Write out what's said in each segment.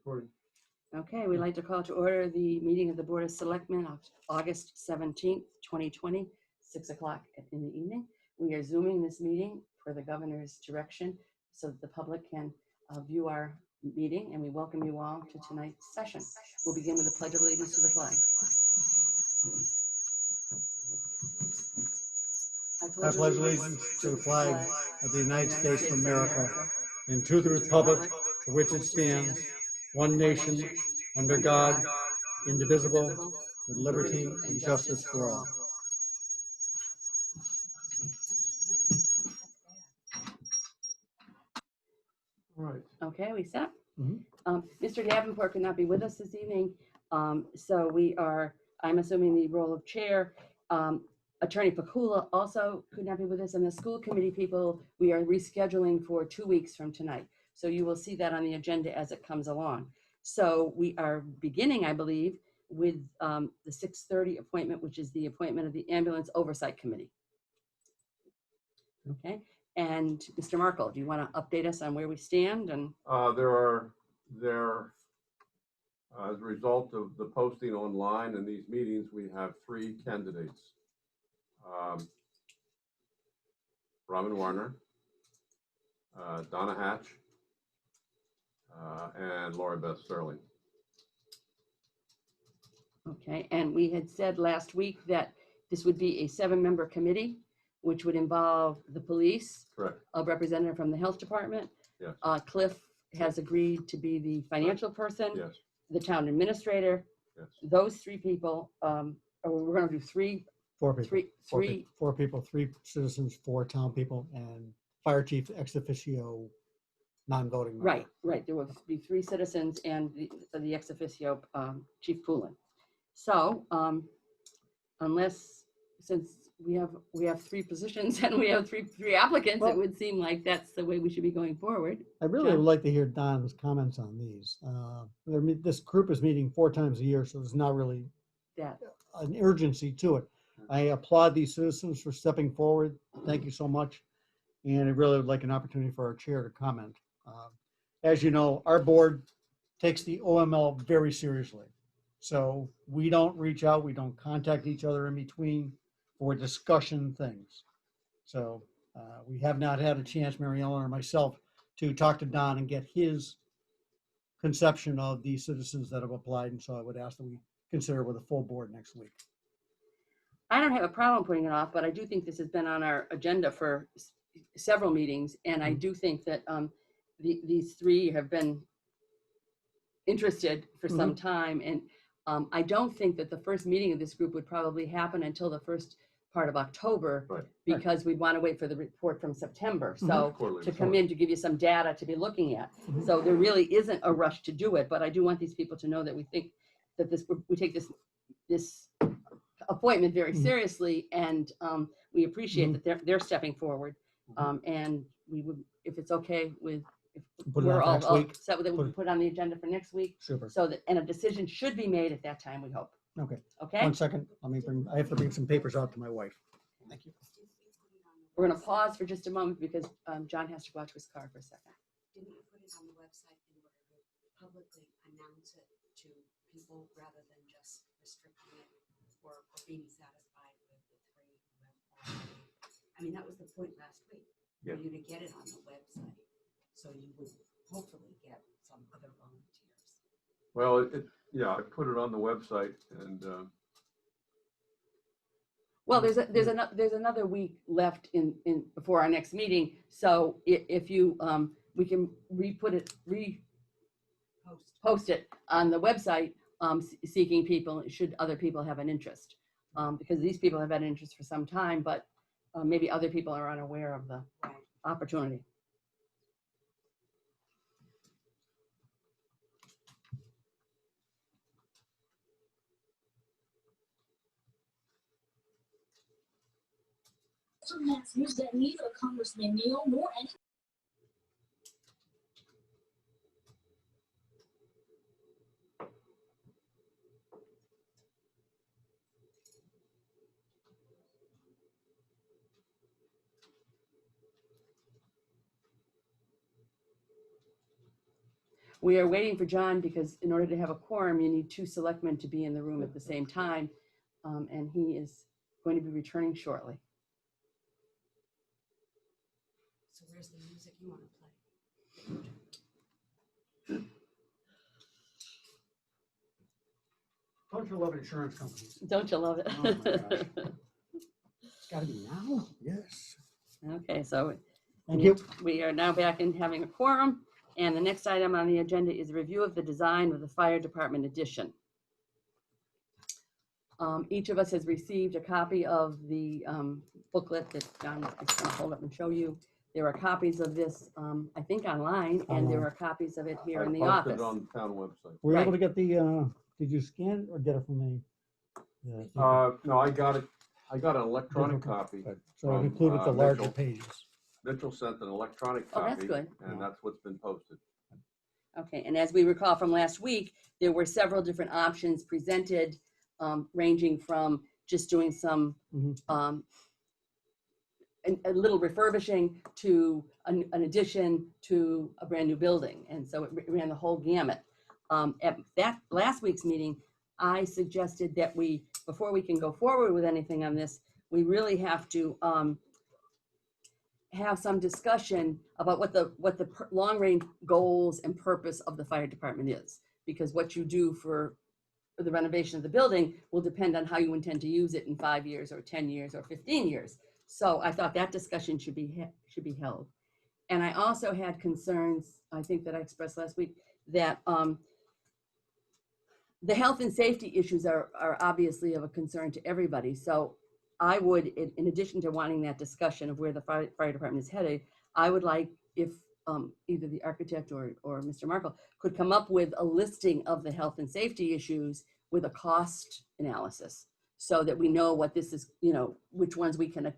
Recording. Okay, we'd like to call to order the meeting of the Board of Selectmen of August 17th, 2020, 6 o'clock in the evening. We are Zooming this meeting per the governor's direction so that the public can view our meeting, and we welcome you all to tonight's session. We'll begin with the Pledge of Allegiance to the flag. I pledge allegiance to the flag of the United States of America and to the republic for which it stands, one nation, under God, indivisible, with liberty and justice for all. All right. Okay, we set? Mm-hmm. Mr. Davenport could not be with us this evening, so I'm assuming the role of chair. Attorney Pakula also could not be with us, and the school committee people, we are rescheduling for 2 weeks from tonight. So you will see that on the agenda as it comes along. So we are beginning, I believe, with the 6:30 appointment, which is the appointment of the Ambulance Oversight Committee. Okay, and Mr. Markle, do you want to update us on where we stand? And as a result of the posting online and these meetings, we have 3 candidates. Robin Warner, Donna Hatch, and Laura Beth Sterling. Okay, and we had said last week that this would be a 7-member committee, which would involve the police, Correct. a representative from the health department. Yes. Cliff has agreed to be the financial person, Yes. the town administrator. Yes. Those 3 people, we're going to do 3. 4 people. Three. 4 people, 3 citizens, 4 town people, and fire chief ex officio non-voting member. Right. There will be 3 citizens and the ex officio Chief Poulin. So, since we have 3 positions and we have three applicants, Well, it would seem like that's the way we should be going forward. I really John? would like to hear Don's comments on these. This group is meeting 4 times a year, so there's not really an urgency to it. I applaud these citizens for stepping forward. Thank you so much. And I really would like an opportunity for our chair to comment. As you know, our board takes the OML very seriously. So we don't reach out, we don't contact each other in between for discussion things. So we have not had a chance, Mary Ellen or myself, to talk to Don and get his conception of the citizens that have applied. And so I would ask that we consider with a full board next week. I don't have a problem putting it off, but I do think this has been on our agenda for several meetings, and I do think that these 3 have been interested for some time, and I don't think that the first meeting of this group would probably happen until the first part of October, Right. Because we'd want to wait for the report from September. So to come in to give you some data to be looking at. So there really isn't a rush to do it, but I do want these people to know that we think that we take this appointment very seriously, and we appreciate that they're stepping forward. And we would, if it's okay with, if we're all set with it, we can put it on the agenda for next week. Super. So that, and a decision should be made at that time, we hope. Okay. Okay. 1 second. I have to bring some papers out to my wife. Thank you. We're going to pause for just a moment because John has to go out to his car for a second. Didn't you put it on the website in order to publicly announce it to people rather than just restricting it or being satisfied with the 3 who have already? I mean, that was the point last week, for you to get it on the website, so you would hopefully get some other volunteers. Well, I put it on the website, and Well, there's another week left in before our next meeting. So if you we can post it on the website, seeking people should other people have an interest, because these people have had an interest for some time, but maybe other people are unaware of the opportunity. Has news that neither Congressman Neal nor any We are waiting for John because in order to have a quorum, you need 2 selectmen to be in the room at the same time. And he is going to be returning shortly. So where's the music you want to play? Don't you love insurance companies? Don't you love it? Oh my gosh. It's gotta be now? Yes. Okay, so Thank you. we are now back in having a quorum. And the next item on the agenda is a review of the design of the fire department addition. Each of us has received a copy of the booklet that John is going to hold up and show you. There are copies of this, I think, online, and there are copies of it here in the I posted office. it on the town website. Were you able Right. to get the, did you scan it or get it from the? No, I got it. I got an electronic Digital copy. Good. So it from, included the larger Mitchell. pages. Mitchell sent an electronic Oh, copy. that's good. And that's what's been posted. Okay, and as we recall from last week, there were several different options presented, ranging from just doing some Mhm. a little refurbishing to an addition to a brand new building. And so it ran the whole gamut. At that last week's meeting, I suggested that we, before we can go forward with anything on this, we really have to have some discussion about what the long range goals and purpose of the fire department is. Because what you do for the renovation of the building will depend on how you intend to use it in 5 years or 10 years or 15 years. So I thought that discussion should be held. And I also had concerns, I think that I expressed last week, that the health and safety issues are obviously of a concern to everybody. So I would, in addition to wanting that discussion of where the fire department is headed, I would like if either the architect or Mr. Markle could come up with a listing of the health and safety issues with a cost analysis, so that we know what this is, which ones we can,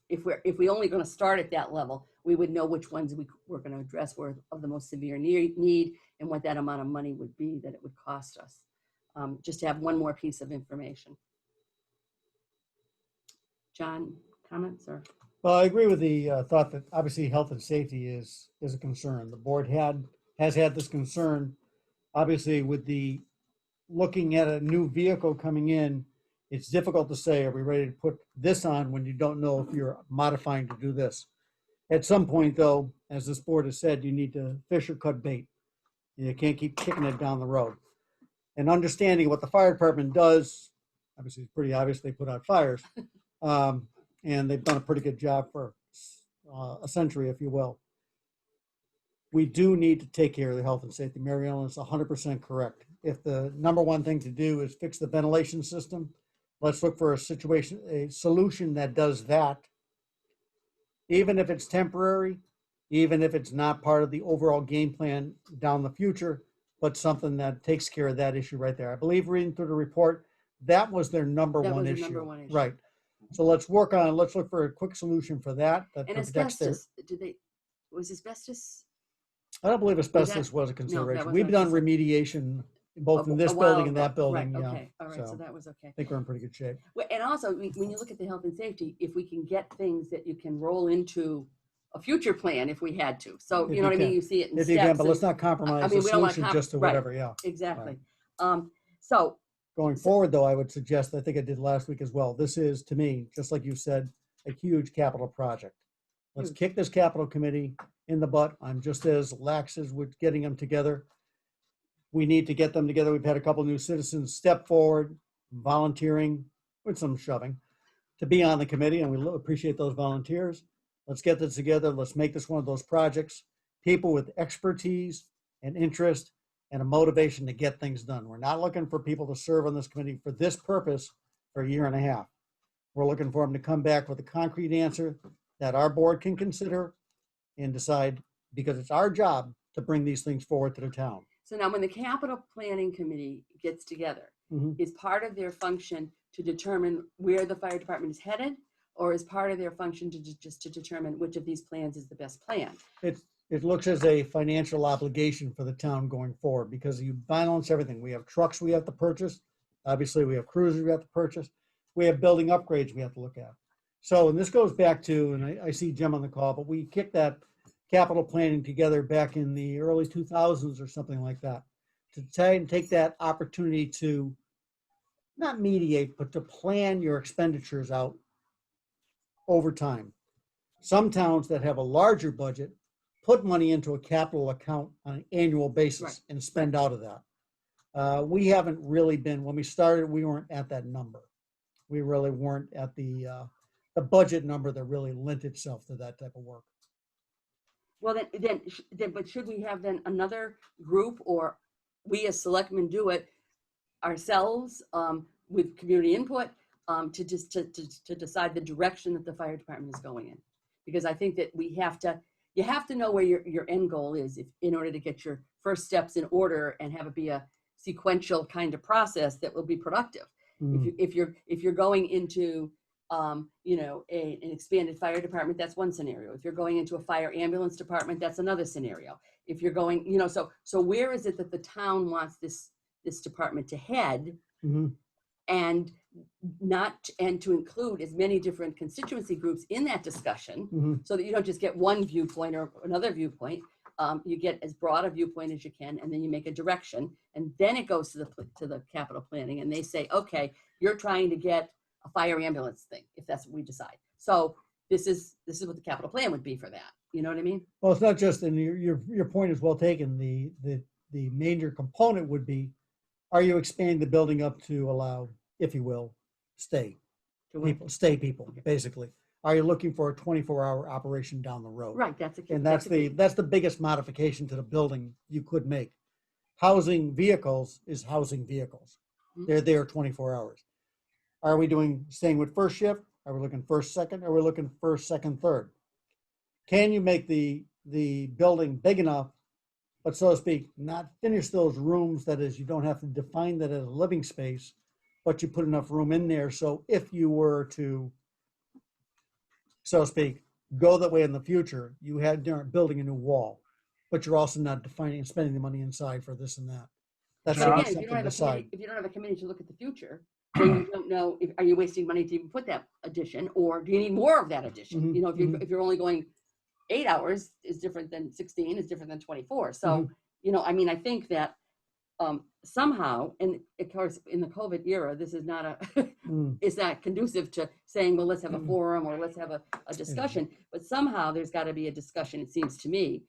if we only going to start at that level, we would know which ones we're going to address were of the most severe need and what that amount of money would be that it would cost us. Just to have one more piece of information. John, comments or? Well, I agree with the thought that obviously health and safety is a concern. The board has had this concern, obviously with the looking at a new vehicle coming in. It's difficult to say, are we ready to put this on when you don't know if you're modifying to do this. At some point though, as this board has said, you need to fish or cut bait. You can't keep kicking it down the road. And understanding what the fire department does, obviously it's pretty obvious they put out fires. And they've done a pretty good job for a century, if you will. We do need to take care of the health and safety. Mary Ellen is 100% correct. If the number one thing to do is fix the ventilation system, let's look for a solution that does that. Even if it's temporary, even if it's not part of the overall game plan down the future, but something that takes care of that issue right there. I believe reading through the report, that was their number one issue. Right. So let's look for a quick solution for that. And asbestos, was asbestos? I don't believe asbestos was a consideration. We've done remediation both in this building and that building. Right, yeah. okay, all right, so that was okay. I think we're in pretty good shape. And also, when you look at the health and safety, if we can get things that you can roll into a future plan if we had to. So, you know what I mean? You see it in steps. If you can, but let's not compromise the solution just to whatever, yeah. Exactly. So going forward, though, I would suggest, I think I did last week as well, this is, to me, just like you said, a huge capital project. Let's kick this capital committee in the butt. I'm just as lax as with getting them together. We need to get them together. We've had a couple new citizens step forward, volunteering with some shoving to be on the committee, and we appreciate those volunteers. Let's get this together. Let's make this one of those projects. People with expertise and interest and a motivation to get things done. We're not looking for people to serve on this committee for this purpose for a year and a half. We're looking for them to come back with a concrete answer that our board can consider and decide, because it's our job to bring these things forward to the town. So now when the capital planning committee gets together, is part of their function to determine where the fire department is headed, or is part of their function to just to determine which of these plans is the best plan? It looks as a financial obligation for the town going forward, because you balance everything. We have trucks we have to purchase. Obviously, we have cruisers we have to purchase. We have building upgrades we have to look at. So, and this goes back to, and I see Jim on the call, but we kicked that capital planning together back in the early 2000s or something like that, to try and take that opportunity to not mediate, but to plan your expenditures out over time. Some towns that have a larger budget put money into a capital account on an annual basis Right. and spend out of that. We haven't really been, when we started, we weren't at that number. We really weren't at the budget number that really lent itself to that type of work. Well, but should we have then another group, or we as selectmen do it ourselves with community input to decide the direction that the fire department is going in? Because I think that you have to know where your end goal is in order to get your first steps in order and have it be a sequential kind of process that will be productive. If you're going into an expanded fire department, that's one scenario. If you're going into a fire ambulance department, that's another scenario. If you're going, so where is it that the town wants this department to head, and to include as many different constituency groups in that discussion, so that you don't just get one viewpoint or another viewpoint. You get as broad a viewpoint as you can, and then you make a direction, and then it goes to the capital planning, and they say, okay, you're trying to get a fire ambulance thing, if that's what we decide. So this is what the capital plan would be for that. You know what I mean? Well, it's not just, and your point is well taken. The major component would be, are you expanding the building up to allow, if you will, people, basically? Are you looking for a 24-hour operation down the road? Right, that's the biggest modification to the building you could make. Housing vehicles is housing vehicles. They're there 24 hours. Are we staying with first shift? Are we looking first, second? Are we looking first, second, third? Can you make the building big enough, but so to speak, not finish those rooms, that is, you don't have to define that as a living space, but you put enough room in there so if you were to, so to speak, go that way in the future, you aren't building a new wall, but you're also not defining and spending the money inside for this and that. That's But again, something to decide. if you don't have a committee to look at the future, then you don't know, are you wasting money to even put that addition, or do you need more of that addition? If you're only going 8 hours is different than 16, is different than 24. So, I think that somehow, and of course, in the COVID era, this is not it's not conducive to saying, well, let's have a forum or let's have a discussion, but somehow there's got to be a discussion, it seems to me.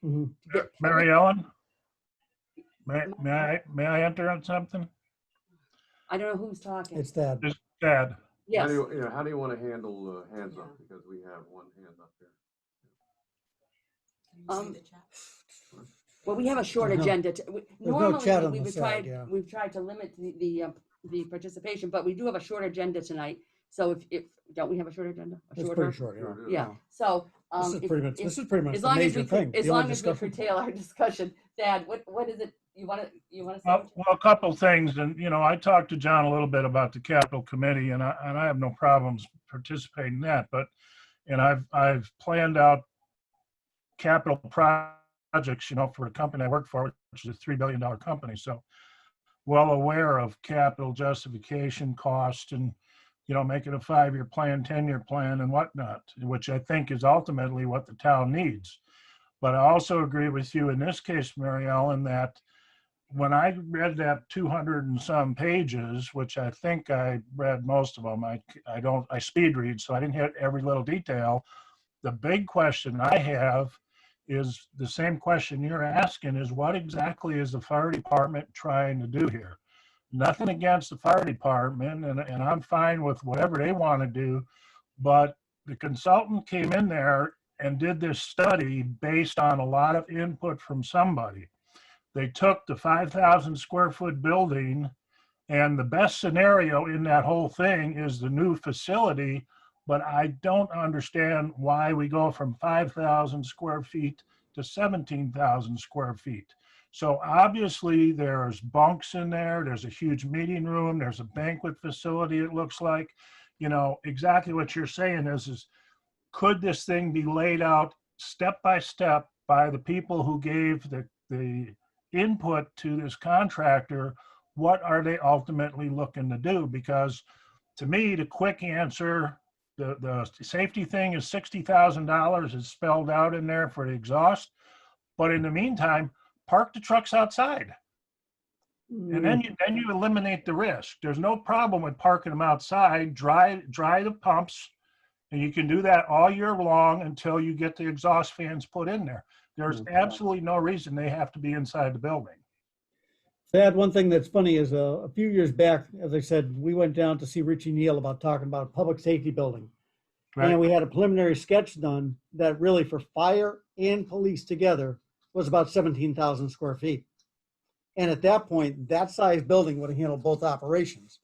Mary Ellen, may I enter on something? I don't know who's talking. It's that. Just Dad. Yes. How do you want to handle hands up? Because we have one hand up here. Well, we have a short agenda. Normally, chat on we've the side, yeah. tried to limit the participation, but we do have a short agenda tonight. So if don't we have a short agenda? It's pretty short, yeah. Yeah. So This is pretty much as the long as major thing. as long as we curtail our discussion, Dad, what is it you want to say? Well, a couple things, and I talked to John a little bit about the capital committee, and I have no problems participating in that. But I've planned out capital projects, for a company I work for, which is a $3 billion company. So well aware of capital justification cost and, making a 5-year plan, 10-year plan and whatnot, which I think is ultimately what the town needs. But I also agree with you in this case, Mary Ellen, that when I read that 200 and some pages, which I think I read most of them, I speed read, so I didn't hit every little detail. The big question I have is the same question you're asking, is what exactly is the fire department trying to do here? Nothing against the fire department, and I'm fine with whatever they want to do, but the consultant came in there and did this study based on a lot of input from somebody. They took the 5,000 square foot building, and the best scenario in that whole thing is the new facility, but I don't understand why we go from 5,000 square feet to 17,000 square feet. So obviously there's bunks in there, there's a huge meeting room, there's a banquet facility, it looks like. Exactly what you're saying is could this thing be laid out step by step by the people who gave the input to this contractor? What are they ultimately looking to do? Because to me, the quick answer the safety thing is $60,000 is spelled out in there for the exhaust. But in the meantime, park the trucks outside. And then you eliminate the risk. There's no problem with parking them outside, dry the pumps, and you can do that all year long until you get the exhaust fans put in there. There's absolutely no reason they have to be inside the building. Thad, one thing that's funny is a few years back, as I said, we went down to see Richie Neal about talking about a public safety building. Right. And we had a preliminary sketch done that really for fire and police together was about 17,000 square feet. And at that point, that size building would have handled both operations.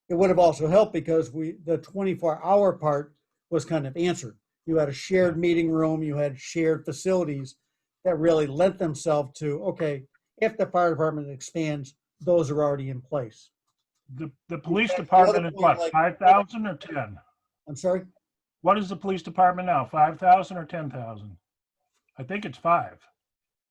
It would have also helped because the 24-hour part was kind of answered. You had a shared meeting room, you had shared facilities that really lent themselves to, okay, if the fire department expands, those are already in place. The police department is what, 5,000 or 10? I'm sorry? What is the police department now, 5,000 or 10,000? I think it's 5.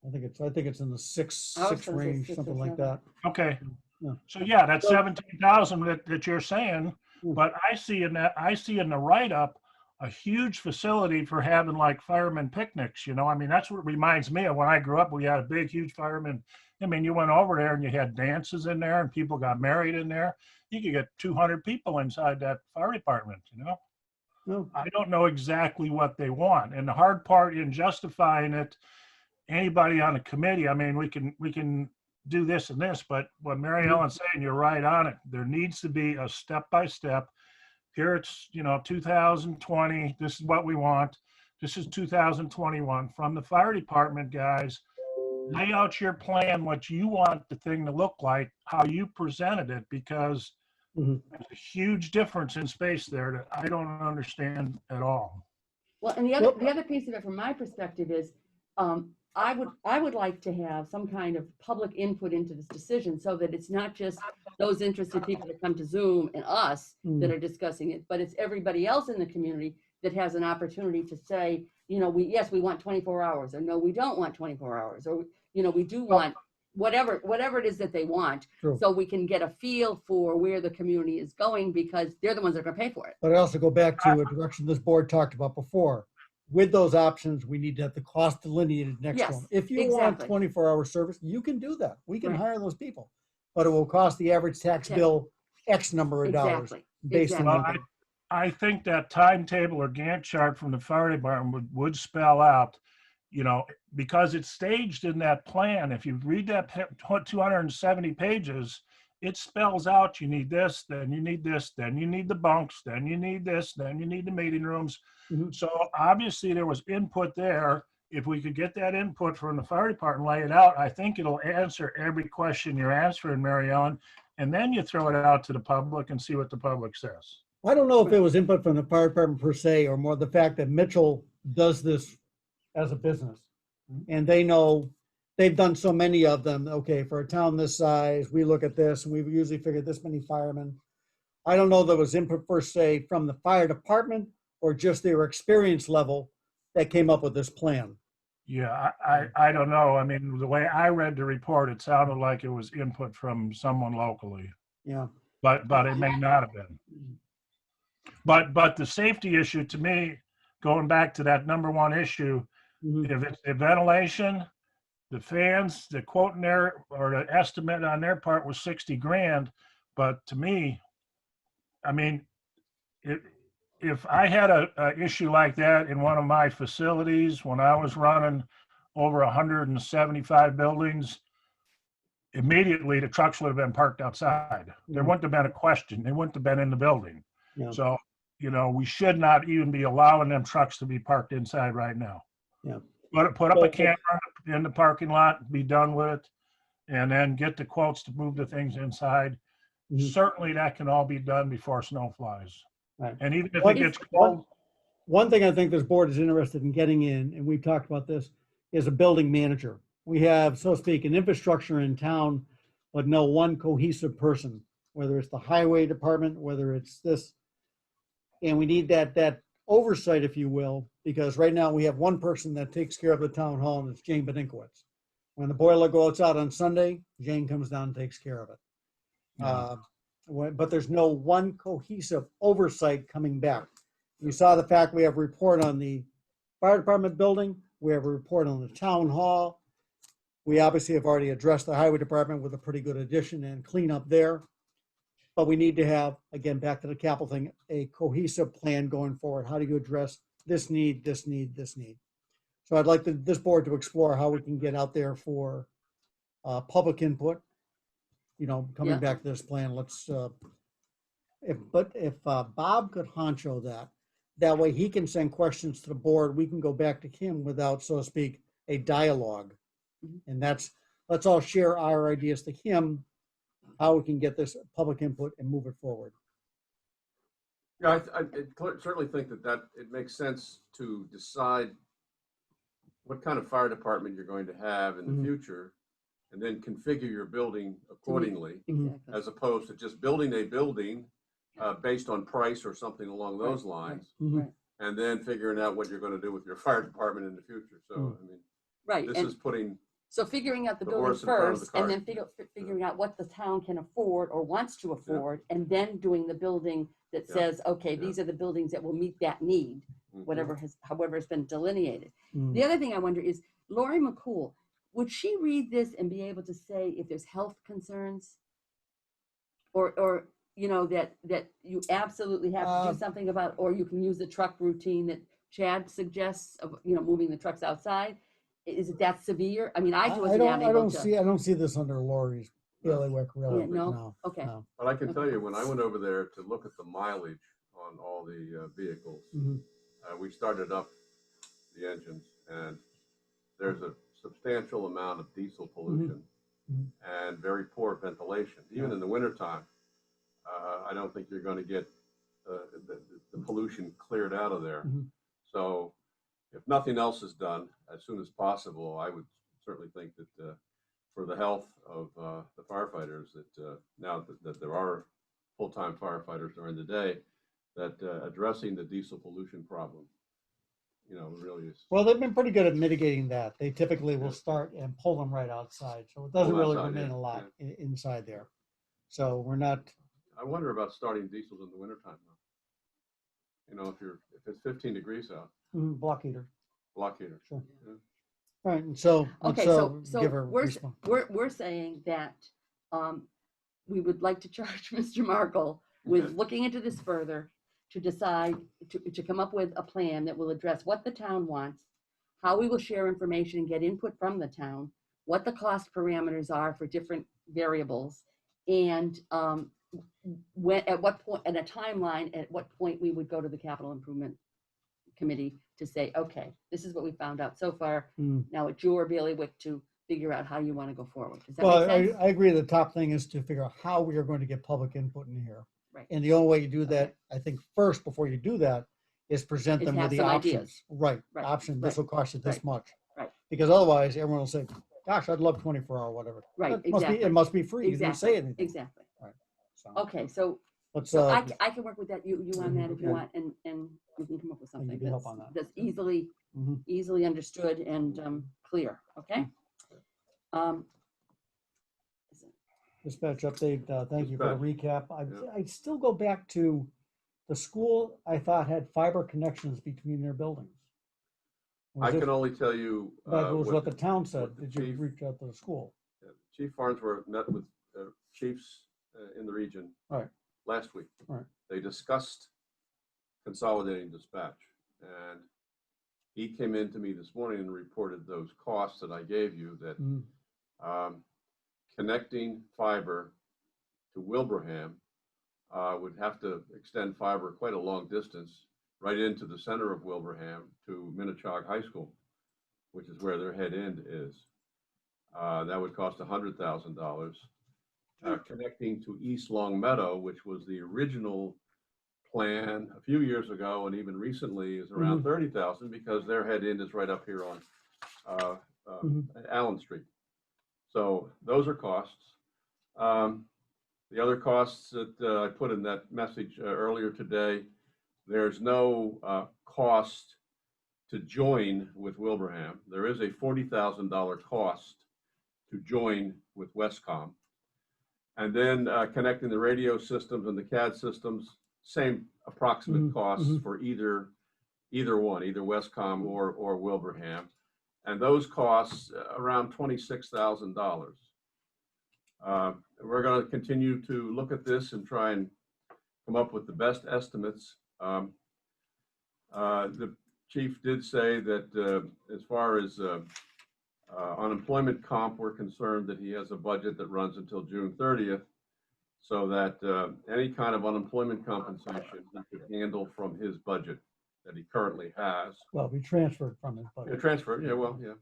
I think it's in the six I was gonna say range, 6 or something like 7. that. Okay. Yeah. So yeah, that's 17,000 that you're saying, Hmm. but I see in the write-up a huge facility for having like fireman picnics, you know? I mean, that's what reminds me of when I grew up, we had a big, huge fireman. I mean, you went over there and you had dances in there and people got married in there. You could get 200 people inside that fire department, you know? No. I don't know exactly what they want. And the hard part in justifying it, anybody on the committee, I mean, we can do this and this, but what Mary Ellen's saying, you're right on it. There needs to be a step-by-step. Here it's, 2020, this is what we want. This is 2021. From the fire department, guys, lay out your plan, what you want the thing to look like, how you presented it, because there's a huge difference in space there that I don't understand at all. Well, and the other piece of it from my perspective is, I would like to have some kind of public input into this decision so that it's not just those interested people that come to Zoom and us that are discussing it, but it's everybody else in the community that has an opportunity to say, we want 24 hours, or no, we don't want 24 hours, or, we do want whatever it is that they want. True. So we can get a feel for where the community is going because they're the ones that are going to pay for it. But I also go back to a direction this board talked about before. With those options, we need to have the cost delineated next to them. If you want 24-hour service, you can do that. We can hire those people, but it will cost the average tax bill X number of dollars based on Well, I think that timetable or Gantt chart from the fire department would spell out, because it's staged in that plan. If you read that 270 pages, it spells out you need this, then you need this, then you need the bunks, then you need this, then you need the meeting rooms. So obviously there was input there. If we could get that input from the fire department, lay it out, I think it'll answer every question you're answering, Mary Ellen. And then you throw it out to the public and see what the public says. I don't know if it was input from the fire department per se, or more the fact that Mitchell does this as a business. And they know they've done so many of them. Okay, for a town this size, we look at this and we've usually figured this many firemen. I don't know if there was input per se from the fire department or just their experience level that came up with this plan. Yeah, I don't know. I mean, the way I read the report, it sounded like it was input from someone locally. Yeah. But it may not have been. But the safety issue, to me, going back to that number one issue, if it's the ventilation, the fans, the quote in there or the estimate on their part was 60 grand. But to me, I mean, if I had a issue like that in one of my facilities when I was running over 175 buildings, immediately the trucks would have been parked outside. There wouldn't have been a question. They wouldn't have been in the building. Yeah. So, we should not even be allowing them trucks to be parked inside right now. Yeah. Put up a camera in the parking lot, be done with it, and then get the quotes to move the things inside. Certainly that can all be done before snow flies. Right. And even if it gets cold. One thing I think this board is interested in getting in, and we've talked about this, is a building manager. We have, so to speak, an infrastructure in town, but no one cohesive person, whether it's the highway department, whether it's this. And we need that oversight, if you will, because right now we have one person that takes care of the town hall, and it's Jane Bedinkowitz. When the boiler goes out on Sunday, Jane comes down and takes care of it. Yeah. But there's no one cohesive oversight coming back. You saw the fact we have a report on the fire department building. We have a report on the town hall. We obviously have already addressed the highway department with a pretty good addition and cleanup there. But we need to have, again, back to the capital thing, a cohesive plan going forward. How do you address this need, this need, this need? So I'd like this board to explore how we can get out there for public input. You know, coming Yeah. back to this plan, let's, if Bob could honcho that way he can send questions to the board, we can go back to him without, so to speak, a dialogue. Mhm. And let's all share our ideas to him, how we can get this public input and move it forward. Yeah, I certainly think that it makes sense to decide what kind of fire department you're going to have in the Mhm. future, and then configure your building accordingly, Exactly. as opposed to just building a building based on price or something along those Right, lines, right. and then figuring out what you're going to do with your fire department in the future. So, I mean, Right, this and is putting so figuring out the the building horse in front of the first, and then cart. figuring out what the town can afford or wants to afford, and then doing the building that Yeah. says, okay, Yeah. these are the buildings that will meet that need, Mhm. however has been delineated. Mm. The other thing I wonder is, Lori McCool, would she read this and be able to say if there's health concerns? Or you know, that you absolutely have to do something about, or you can use the truck routine that Chad suggests of, you know, moving the trucks outside? Is it that severe? I mean, I wasn't able to. I don't see this under Lori's bailiwick, really. Yeah, no? No. Okay. No. But I can tell you, when I went over there to look at the mileage on all the vehicles, Mhm. we started up the engines, and there's a substantial amount of diesel pollution Mhm. and very poor ventilation. Even Yeah. in the wintertime, I don't think you're going to get the pollution cleared out of there. Mhm. So if nothing else is done as soon as possible, I would certainly think that for the health of the firefighters, that now that there are full-time firefighters during the day, that addressing the diesel pollution problem, you know, really is. Well, they've been pretty good at mitigating that. They typically will Yeah. start and pull them right outside. So it doesn't Pull really outside, remain yeah, a lot inside there. So we're not, I wonder about starting diesels in the wintertime though. You know, if it's 15 degrees out, block heater. block heater. Sure. Yeah. All right, and so Okay, let's so give her we're saying that we would like to charge Mr. Markle with looking into this further to decide to come up with a plan that will address what the town wants, how we will share information and get input from the town, what the cost parameters are for different variables, and when, at what point, and a timeline, at what point we would go to the capital improvement committee to say, okay, this is what we found out so far. Now it's your bailiwick to figure out how you want to go forward. Does that Well, make sense? I agree. The top thing is to figure out how we are going to get public input in here. Right. And the only way you do that, I think, first before you do that, is present Is them to with have the some options. ideas. Right. Right, Option. This right, will cost you this right, much. right. Because otherwise, everyone will say, "Gosh, I'd love 24-hour, whatever." Right, It must be. exactly. It must be free. You didn't say anything. Exactly. Right. So Okay, so let's. I can work with that, you on that if you Okay. want, and we can come up with something give you help on that. that's easily Mhm. easily understood and clear, okay? Dispatch update. Thank you for the recap. Yeah. I'd still go back to the school. I thought had fiber connections between their buildings. I can only tell you That was what the town what said. the Did you chief- reach out to the school? Chief Farnsworth met with chiefs in the region Right. last week. Right. They discussed consolidating dispatch, and he came in to me this morning and reported those costs that I gave you, that connecting fiber to Wilbraham would have to extend fiber quite a long distance right into the center of Wilbraham to Minnechaug High School, which is where their head end is. That would cost $100,000. Connecting to East Long Meadow, which was the original plan a few years ago and even recently, is around $30,000, because their head end is right up here on Allen Street. So those are costs. The other costs that I put in that message earlier today, there's no cost to join with Wilbraham. There is a $40,000 cost to join with Westcom. And then connecting the radio systems and the CAD systems, same approximate Mhm, costs mhm. for either one, either Westcom or Wilbraham. And those costs around $26,000. We're going to continue to look at this and try and come up with the best estimates. The chief did say that as far as unemployment comp, we're concerned that he has a budget that runs until June 30th, so that any kind of unemployment compensation he could handle from his budget that he currently has. Well, we transferred from it, but. Yeah, transfer, yeah, well, yeah.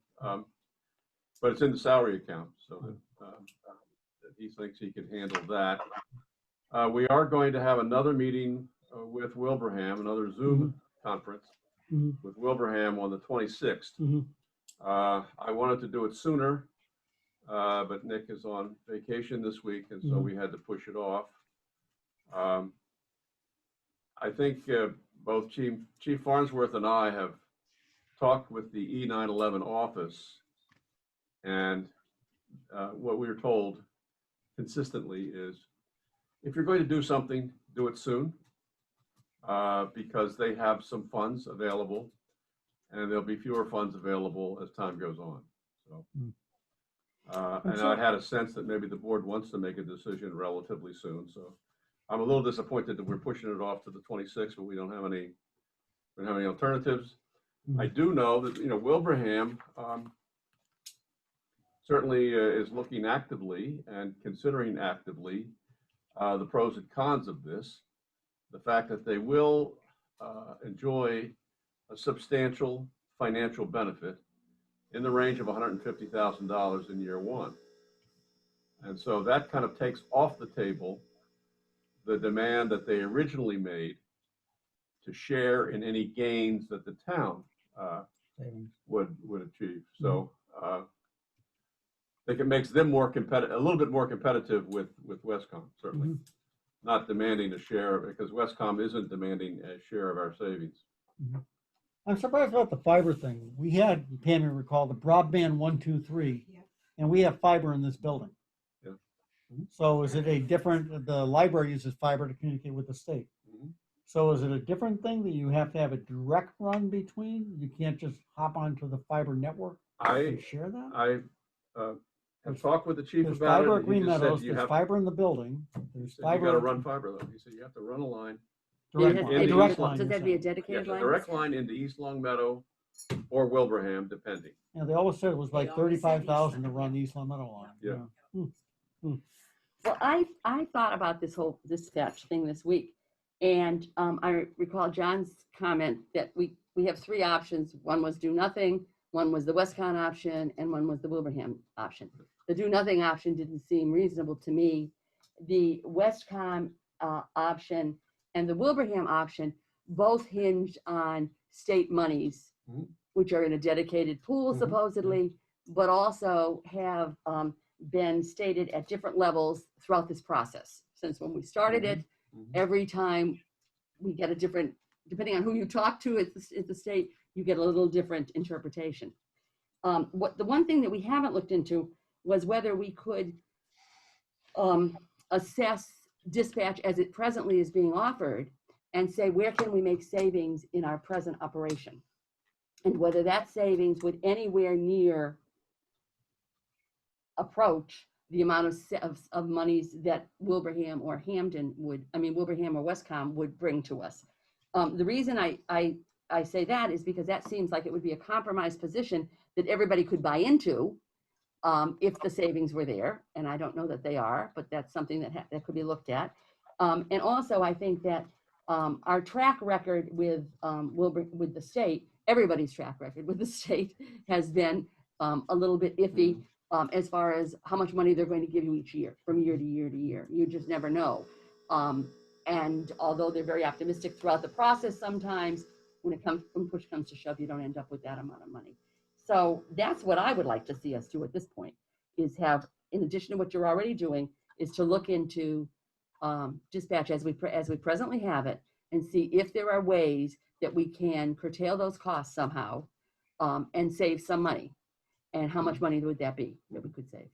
But it's in the salary account, so that he thinks he can handle that. We are going to have another meeting with Wilbraham, another Zoom conference Mhm, with Wilbraham on the 26th. mhm. I wanted to do it sooner, but Nick is on vacation this week, and so we had to push it off. I think both Chief Farnsworth and I have talked with the E911 office, and what we were told consistently is, if you're going to do something, do it soon, because they have some funds available, and there'll be fewer funds available as time goes on. So, and I had a sense that maybe the board wants to make a decision relatively soon. So I'm a little disappointed that we're pushing it off to the 26th, but we don't have any alternatives. I do know that, Wilbraham certainly is looking actively and considering actively the pros and cons of this. The fact that they will enjoy a substantial financial benefit in the range of $150,000 in year one. And so that kind of takes off the table the demand that they originally made to share in any gains that the town would achieve. So I think it makes them more competitive, a little bit more competitive with Westcom, certainly. Not demanding a share, because Westcom isn't demanding a share of our savings. I'm surprised about the fiber thing. We had, Pam, you recall, the broadband 123, Yeah. and we have fiber in this building. Yeah. So is it a different, the library uses fiber to communicate with the state. So is it a different thing that you have to have a direct run between? You can't just hop onto the fiber network and share that? I have talked with the chief There's about fiber it. at Green He just Meadows, said you there's have, fiber in the building, he there's said you gotta fiber. run fiber though. He said you have to run a line. Direct It has line, to be- direct line. Does you're that be a saying. dedicated Yes, a line? direct line into East Long Meadow or Wilbraham, depending. Yeah, they always said it was They like always said 35,000 to East run Long the East Long Meadow line. Yeah. Well, I thought about this whole dispatch thing this week, and I recall John's comment that we have three options. One was do nothing, one was the Westcon option, and one was the Wilbraham option. The do nothing option didn't seem reasonable to me. The Westcon option and the Wilbraham option both hinge on state monies, which are in a dedicated pool supposedly, but also have been stated at different levels throughout this process. Since when we started it, every time we get a different, depending on who you talk to at the state, you get a little different interpretation. The one thing that we haven't looked into was whether we could assess dispatch as it presently is being offered and say, where can we make savings in our present operation? And whether that savings would anywhere near approach the amount of monies that Wilbraham or Wilbraham or Westcom would bring to us. The reason I say that is because that seems like it would be a compromise position that everybody could buy into if the savings were there. And I don't know that they are, but that's something that could be looked at. And also I think that our track record with the state, everybody's track record with the state has been a little bit iffy as far as how much money they're going to give you each year, from year to year to year. You just never know. And although they're very optimistic throughout the process, sometimes when push comes to shove, you don't end up with that amount of money. So that's what I would like to see us do at this point, is have, in addition to what you're already doing, is to look into dispatch as we presently have it, and see if there are ways that we can curtail those costs somehow and save some money. And how much money would that be that we could save?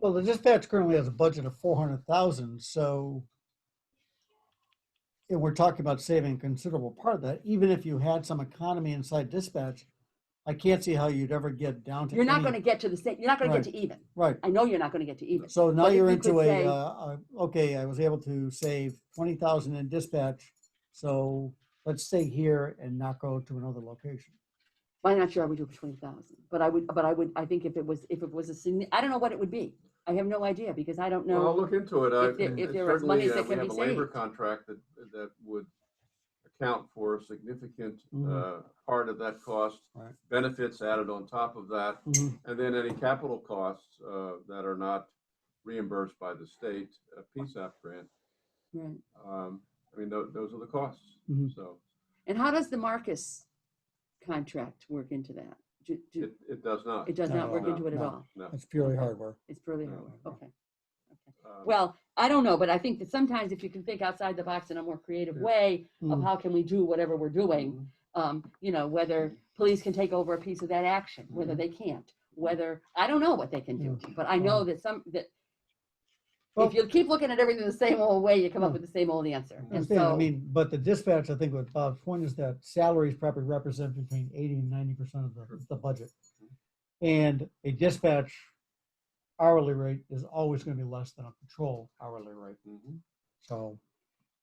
Well, the dispatch currently has a budget of 400,000. So and we're talking about saving a considerable part of that, even if you had some economy inside dispatch, I can't see how you'd ever get down to. You're not any- going to get to the same, you're not going to Right. get to even. Right. I know you're not going to get to even. So now But if you're you into could say- okay, I was able to save 20,000 in dispatch. So let's stay here and not go to another location. I'm not sure I would do it for 20,000, but I think if it was I don't know what it would be. I have no idea because I don't Well, I'll know. look into it. if there are Certainly, monies that we can have be a labor saved. contract that would account for a significant Mhm. part of that cost. Right. Benefits added on top of that, Mhm. and then any capital costs that are not reimbursed by the state, PSAP grant. Right. I mean, those are the costs. Mhm. So And how does the Marcus contract work into that? it does not. It does not No, work no, into it at no. all. No. It's purely Okay. hardware. It's purely No, hardware. no. Okay. Um, Well, I don't know, but I think that sometimes if you can think outside the box in a more creative Yeah. way of Mhm. how can we do whatever we're doing, whether police can take over a piece of that action, whether they can't, whether, I don't know what they can do, but I know that Well- if you keep looking at everything the same old way, you come up Yeah. with the same old answer. I And understand. I so, mean, but the dispatch, I think what Bob's point is that salaries probably represent between 80 and 90% of the budget. And a dispatch hourly rate is always going to be less than a patrol hourly rate. mhm. So,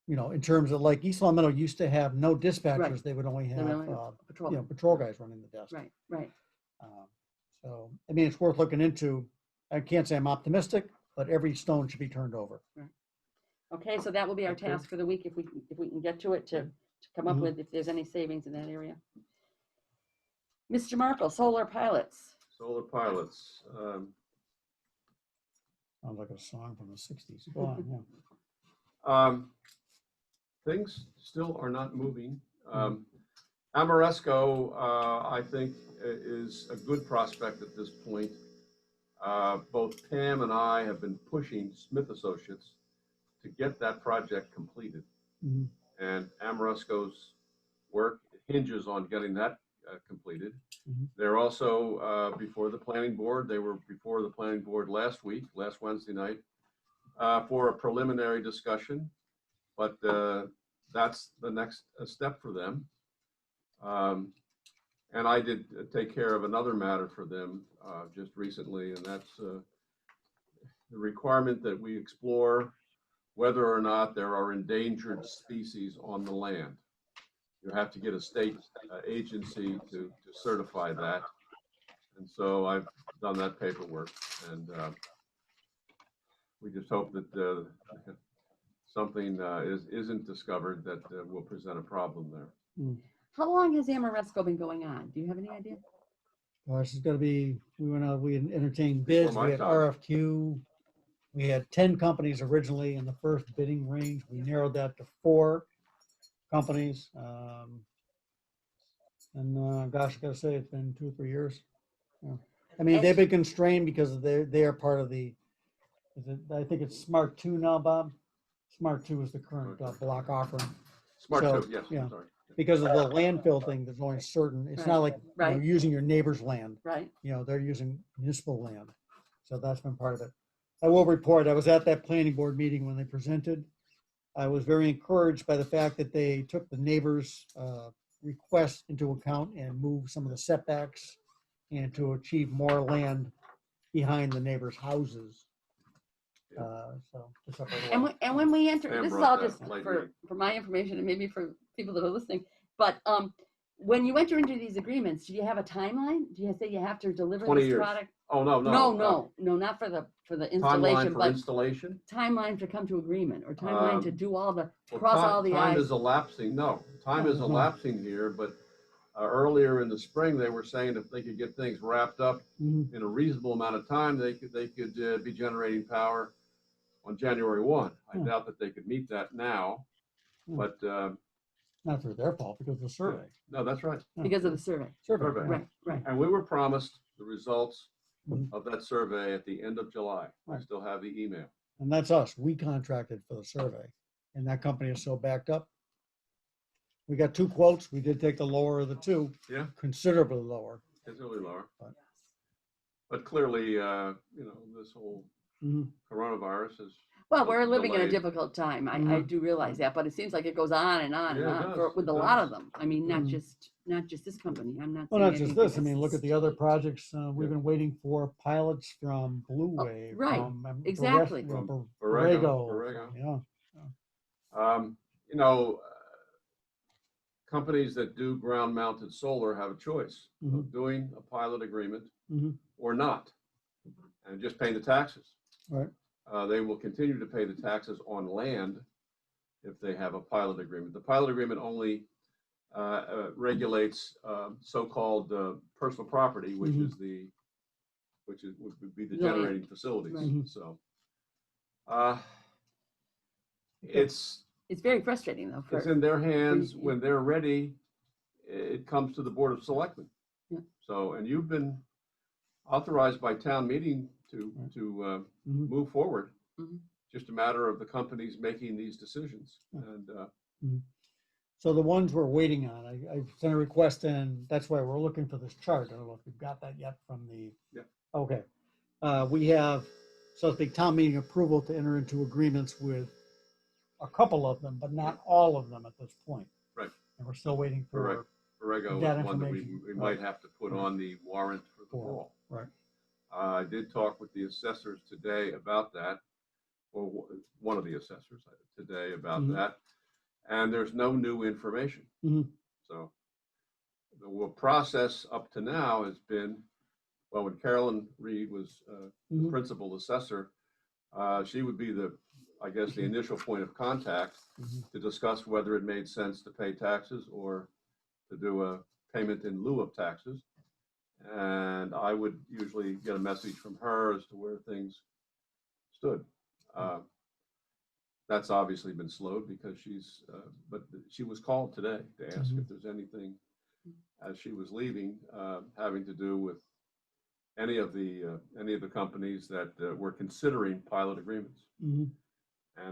in terms of like East Long Meadow used to have no dispatchers, Right. they would only they have, really patrol. patrol guys running the desk. Right, right. So, I mean, it's worth looking into. I can't say I'm optimistic, but every stone should be turned over. Okay, so that will be our Okay. task for the week if we can get to it to come up Mhm. with if there's any savings in that area. Mr. Markle, solar pilots. Solar pilots. Sounds like a song from the 60s. Go on, yeah. Things still are not moving. Amoresco, I think, is a good prospect at this point. Both Pam and I have been pushing Smith Associates to get that project completed. Mhm. And Amoresco's work hinges on getting that completed. Mhm. They're also before the planning board. They were before the planning board last Wednesday night, for a preliminary discussion. But that's the next step for them. And I did take care of another matter for them just recently, and that's the requirement that we explore whether or not there are endangered species on the land. You have to get a state agency to certify that. And so I've done that paperwork, and we just hope that something isn't discovered that will present a problem there. How long has Amoresco been going on? Do you have any idea? Gosh, it's gonna be, we entertained bids, my we had time. RFQ. We had 10 companies originally in the first bidding range. We narrowed that to 4 companies. Gosh, I gotta say, it's been 2 or 3 years. Yeah. I mean, they've been constrained because they are part of I think it's Smart 2 now, Bob. Smart 2 is the current block offering. Smart So, too, yes, yeah. I'm sorry. Because of the landfill thing, there's only certain, it's not like Right. using your neighbor's land. Right? They're using municipal land. So that's been part of it. I will report, I was at that planning board meeting when they presented. I was very encouraged by the fact that they took the neighbors' request into account and moved some of the setbacks and to achieve more land behind the neighbors' houses. So to separate away. And when we enter, Pam this is brought all that just lately. for my information and maybe for people that are listening, but when you enter into these agreements, do you have a timeline? Do you say you have to deliver 20 this years. product? Oh, no. No, not for the Timeline installation, for but installation? timeline to come to agreement or timeline to do all the, Well, cross all the time i's. is elapsing. No, time is No. elapsing here, but earlier in the spring, they were saying if they could get things wrapped up Mhm. in a reasonable amount of time, they could be generating power on January 1. I Hmm. doubt that they could meet that now, Hmm. but Not through their fault, because of the survey. no, that's right. Because of the survey. Survey. Right. And we were promised the results Mhm. of that survey at the end of July. I Right. still have the email. And that's us. We contracted for the survey. And that company is so backed up. We got 2 quotes. We did take the lower of the 2. Yeah. Considerably lower. It's really lower. Right. But clearly, this whole Mhm. coronavirus is Well, we're living in a delayed. difficult time. I do realize that, but it seems like it goes on and on and Yeah, it on does. with It a lot does. of them. I mean, not Mhm. just this company. I'm not Well, saying not just anything this. I mean, look at the other projects. We've been waiting for pilots from Blue Wave, right. from Exactly. From Borrego. Borrego. Yeah. You know, companies that do ground mounted solar have a choice of doing a pilot agreement or not, and just pay the taxes. Right. They will continue to pay the taxes on land if they have a pilot agreement. The pilot agreement only regulates so-called personal property, which would be the The land. generating facilities. Right. So it's very frustrating though. it's in their hands. you. When they're ready, it comes to the Board of Selectmen. Yeah. So, and you've been authorized by town meeting to move forward. Just a matter of the companies making these decisions. And so the ones we're waiting on, I sent a request, and that's why we're looking for this chart. I don't know if we've got that yet from the. Yeah. Okay. We have, so to speak, town meeting approval to enter into agreements with a couple of them, but not all of them at this point. Right. And we're still waiting for. Borrego that is one that we information. might have to put on the warrant for the fall. Right. I did talk with the assessors today about that, or one of the assessors today about that, and there's no new information. So the process up to now has been, well, when Carolyn Reed was the principal assessor, she would be the initial point of contact to discuss whether it made sense to pay taxes or to do a payment in lieu of taxes. And I would usually get a message from her as to where things stood. That's obviously been slowed because but she was called today to ask if there's anything, as she was leaving, having to do with any of the companies that were considering pilot agreements. And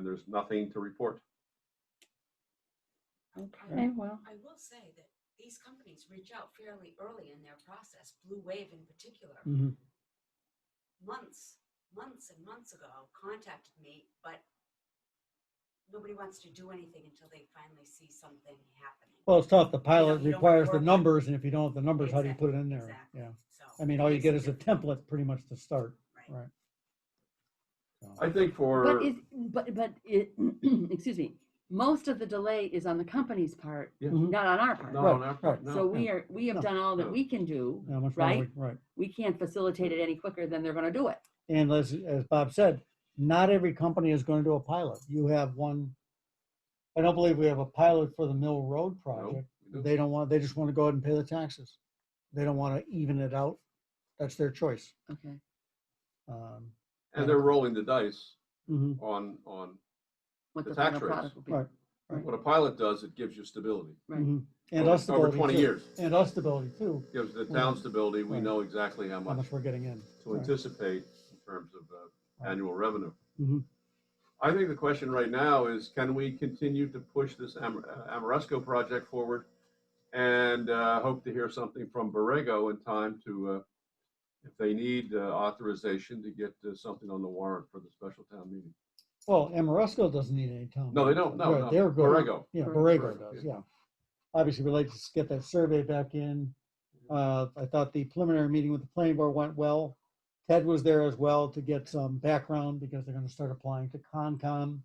there's nothing to report. Okay, well. I will say that these companies reach out fairly early in their process, Blue Wave in particular. Months and months ago, contacted me, but nobody wants to do anything until they finally see something happening. Well, it's tough. The pilot you don't requires the work numbers, and if you don't have the numbers, how do you put it in there? Exactly. Yeah. So I mean, all you it get makes is a difference. template pretty much to start. Right. I think for Excuse me, most of the delay is on the company's part, Yeah. not on our part. no, Right, on our part, right. no. So we have No. done all that No. we can do, How much right? more right. We can't facilitate it any quicker than they're gonna do it. And as Bob said, not every company is going to do a pilot. You have one. I don't believe we have a pilot for the Mill Road project. we don't. They don't want. They just want to go ahead and pay the taxes. They don't want to even it out. That's their choice. Okay. And they're rolling the dice Mhm. on What The the tax final rates. product will be. Right. what a pilot does. It gives you stability. Right. And Over us stability 20 too. years. And us stability too. Gives the town stability. We Right. know exactly how How much much we're getting in. to Right. anticipate in terms of Right. annual revenue. Mhm. I think the question right now is, can we continue to push this Amoresco project forward and hope to hear something from Borrego in time to, if they need authorization to get something on the warrant for the special town meeting. Well, Amoresco doesn't need any time. No, they don't. No, Right, no. they're good. Borrego. Yeah, Borrego. Borrego does. Yeah. Obviously, we'd like to get that survey back in. I thought the preliminary meeting with the planning board went well. Ted was there as well to get some background because they're going to start applying to Concom.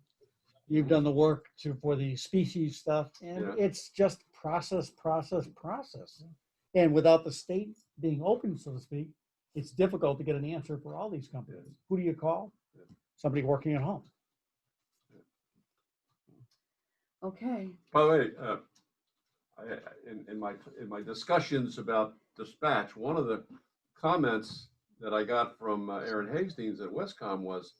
You've done the work for the species stuff, and Yeah. it's just process. And without the state being open, so to speak, it's difficult to get an answer for all these companies. Yeah. Who do you call? Yeah. Somebody working at home. Okay. By the way, in my discussions about dispatch, one of the comments that I got from Aaron Hastings at Westcom was,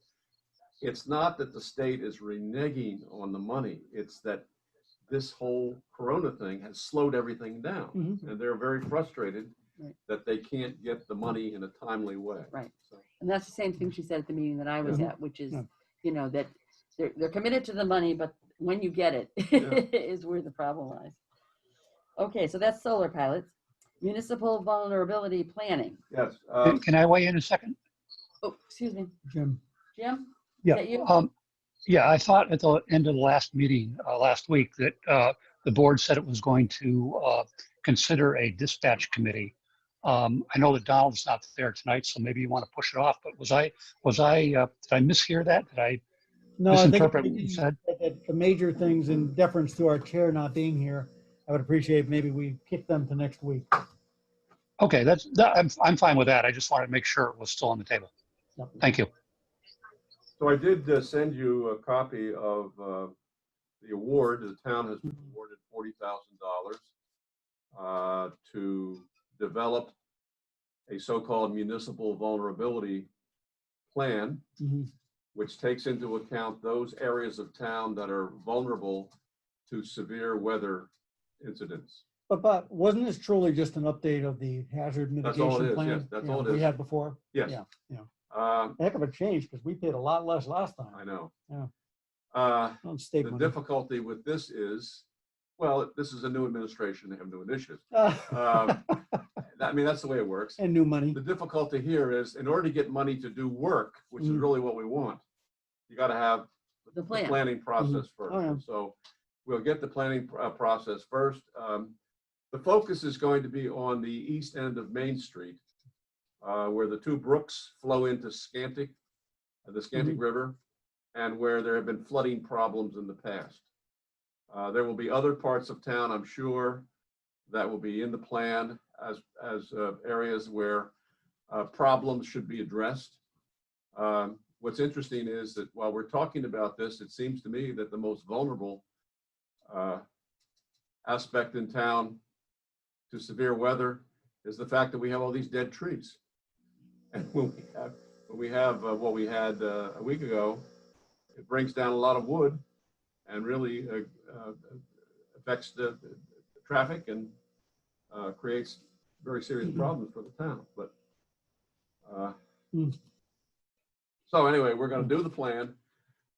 it's not that the state is reneging on the money, it's that this whole Corona thing has slowed everything down. And they're very frustrated Right. that they can't get the money in a timely way. Right. So, And that's the same thing she said at the meeting that I was Yeah. at, which is, Yeah. that they're committed to the money, but when you get it Yeah. is where the problem lies. Okay, so that's solar pilots. Municipal vulnerability planning. yes. Can I weigh in a second? Oh, excuse me, Jim. Jim? Is Yeah. that you? Yeah, I thought at the end of the last meeting last week that the board said it was going to consider a dispatch committee. I know that Donald's not there tonight, so maybe you want to push it off. But did I mishear that? Did I No, I think misinterpret what you said? that the major things in deference to our chair not being here, I would appreciate maybe we kick them to next week. Okay, I'm fine with that. I just wanted to make sure it was still on the table. Yep. Thank you. So I did send you a copy of the award. The town has been awarded $40,000 to develop a so-called municipal vulnerability plan, Mhm. which takes into account those areas of town that are vulnerable to severe weather incidents. But wasn't this truly just an update of the hazard That's all it mitigation is, plan? yes, that's all it We is. had before? Yes. Yeah. Uh, Heck of a change because we paid a lot less last time. I know. Yeah. The On state money. difficulty with this is, well, this is a new administration. They have new initiatives. I mean, that's the way it works. And new money. The difficulty here is, in order to get money to do work, which is really what we want, you got to have The plan. planning process first. Oh, yeah. So we'll get the planning process first. The focus is going to be on the east end of Main Street, where the two brooks flow into the Scantic River, and where there have been flooding problems in the past. There will be other parts of town, I'm sure, that will be in the plan as areas where problems should be addressed. What's interesting is that while we're talking about this, it seems to me that the most vulnerable aspect in town to severe weather is the fact that we have all these dead trees. And when we have what we had a week ago, it brings down a lot of wood and really affects the traffic and creates very serious problems for the town. But so anyway, we're going to do the plan.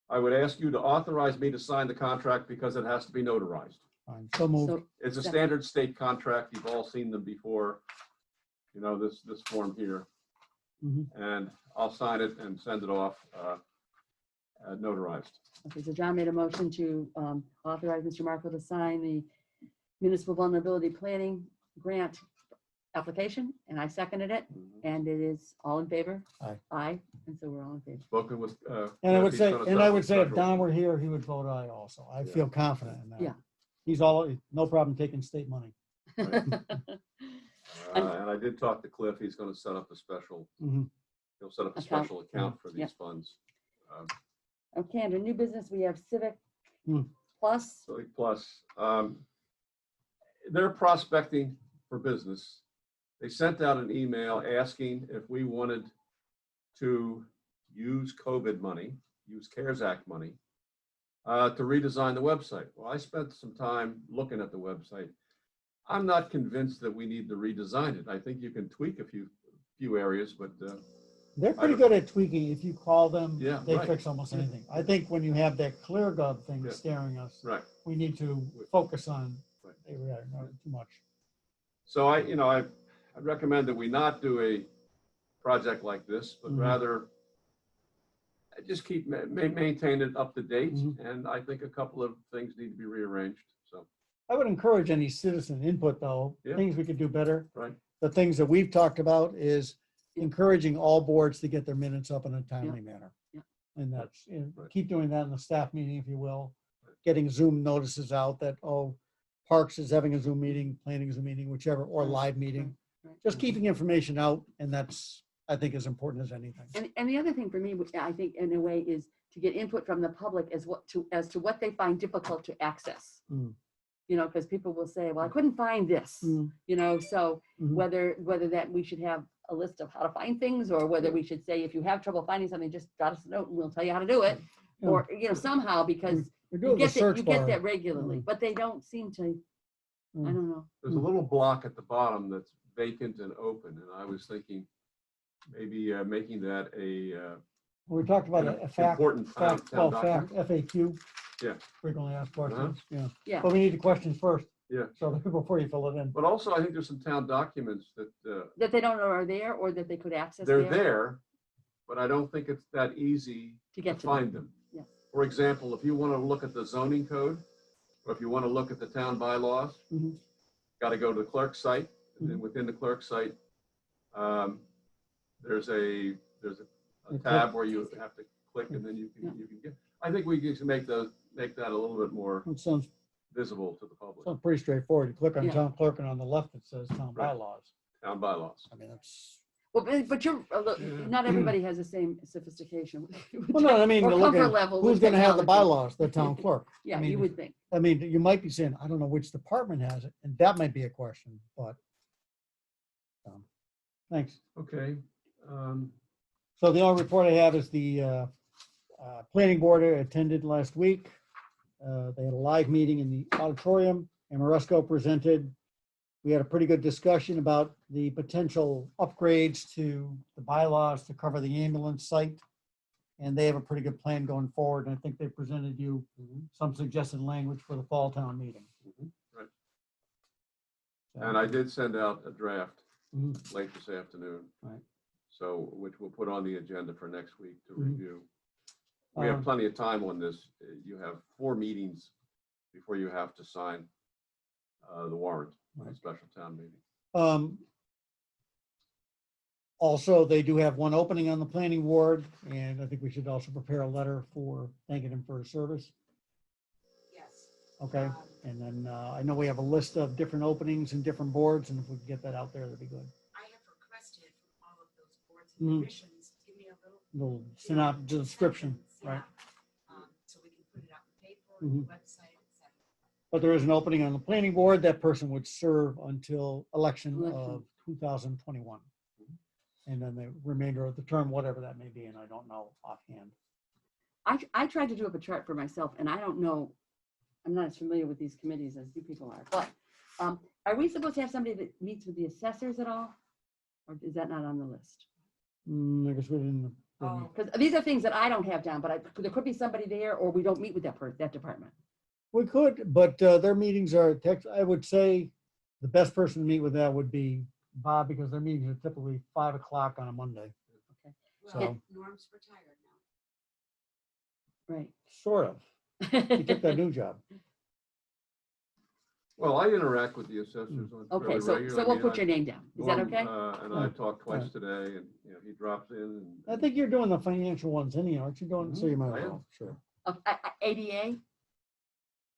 I would ask you to authorize me to sign the contract because it has to be notarized. Fine. So moved. So, It's a standard state contract. You've all seen them before. You know, this form here. And I'll sign it and send it off notarized. okay, so John made a motion to authorize Mr. Marco to sign the municipal vulnerability planning grant application, and I seconded it, and it is all in favor? Aye. Aye, and so we're all in favor. Spoken with. And I would Cliff. say, He's gonna set up a if special- Don were here, he would vote aye also. I feel confident in that. Yeah. He's no problem taking state money. And I did talk to Cliff. He's going to set up a special. Mhm. He'll set up a Account. special account for these Yep. funds. Okay, under new business, we have Civic Hmm. Plus. So plus, they're prospecting for business. They sent out an email asking if we wanted to use COVID money, use CARES Act money, to redesign the website. Well, I spent some time looking at the website. I'm not convinced that we need to redesign it. I think you can tweak a few areas, but They're pretty good at tweaking. If you call them, Yeah, they right. fix almost anything. I think when you have that ClearGov thing Yeah. staring us, right. we need to focus on, Right. not too much. So I recommend that we not do a project like this, but Mhm. rather just keep maintain it up to date. Mhm. And I think a couple of things need to be rearranged. So, I would encourage any citizen input though, Yeah. things we could do better. right. The things that we've talked about is Yeah. encouraging all boards to get their minutes up in a timely manner. Yeah. And that's, Right. keep doing that in the staff meeting, if you will. Getting Zoom notices out that, Parks is having a Zoom meeting, planning is a meeting, whichever, or Right, live meeting. Right. Just keeping information out, and that's, I think, as important as anything. And the other thing for me, which I think in a way is to get input from the public as to what they find difficult to access. Mm. You know, because people will say, well, I couldn't find this, Mm. you know, so Mhm. whether that we should have a list of how to find things, or whether we should say, if you have trouble finding something, just jot us a note and we'll tell you how to do it. Yeah. Or, you know, somehow, because We're you doing the get that, search you get bar. that regularly, Mm. but they don't seem to, I Mm. don't know. There's a little block at the bottom that's vacant and open. And I was thinking maybe making that a We talked about an a fact, important town document. FAQ. Yeah. Frequently asked questions, yeah. Yeah. But we need the questions first. Yeah. So before you fill it in. But also, I think there's some town documents that That they don't know are there, or that they could access they're there there, but I don't think it's that easy to to get to find them. them. For example, if you want to look at the zoning code, or if you want to look at the town bylaws, Mhm. got to go to the clerk's site, and then within the clerk's site, there's a You tab where you have to click, and then you can get. I think we need to make that a little bit more It sounds visible to the public. pretty straightforward. You click on Yeah. town clerk and on the left it says town Right. bylaws. Town bylaws. I mean, that's, Well, but you're, look, not everybody has the same sophistication. well, no, I mean, Or to look comfort at level who's with going to have the technology. bylaws, the town clerk. Yeah, I mean, you would think. I mean, you might be saying, I don't know which department has it, and that might be a question, but. Thanks. Okay. So the only report I have is the planning board attended last week. They had a live meeting in the auditorium, and Maresco presented. We had a pretty good discussion about the potential upgrades to the bylaws to cover the ambulance site. And they have a pretty good plan going forward. And I think they presented you some suggested language for the fall town meeting. Right. So- And I did send out a draft Mhm. late this afternoon. Right. So, which we'll put on the agenda for next week to Mhm. review. We have Um, plenty of time on this. You have 4 meetings before you have to sign the warrant on a Right. special town meeting. Also, they do have one opening on the planning board, and I think we should also prepare a letter for thanking him for his service. Yes. Okay, and then I know we have a list of different openings in different boards, and if we can get that out there, that'd be good. I have requested from all of those boards and Mhm. commissions, give me a little. Little synopsis, description, sentence, right? So we can put it out in the paper, on the website, etc. But there is an opening on the planning board. That person would serve until election Election. of 2021. And then the remainder of the term, whatever that may be, and I don't know offhand. I tried to do up a chart for myself, and I don't know, I'm not as familiar with these committees as you people are, but are we supposed to have somebody that meets with the assessors at all? Or is that not on the list? I guess we didn't. Oh. Because these are things that I don't have down, but there could be somebody there, or we don't meet with that department. We could, but their meetings are I would say the best person to meet with that would be Bob, because their meetings are typically 5 o'clock on a Monday. Well, So- Norm's retired now. Right. Sort of. He took that new job. Well, I interact with the assessors on Okay, fairly so regularly. we'll put your name down. Is that Norm, okay? And I talked twice today, and he drops in. And I think you're doing the financial ones anyhow, aren't you doing? So you might I as am. well, sure. ADA?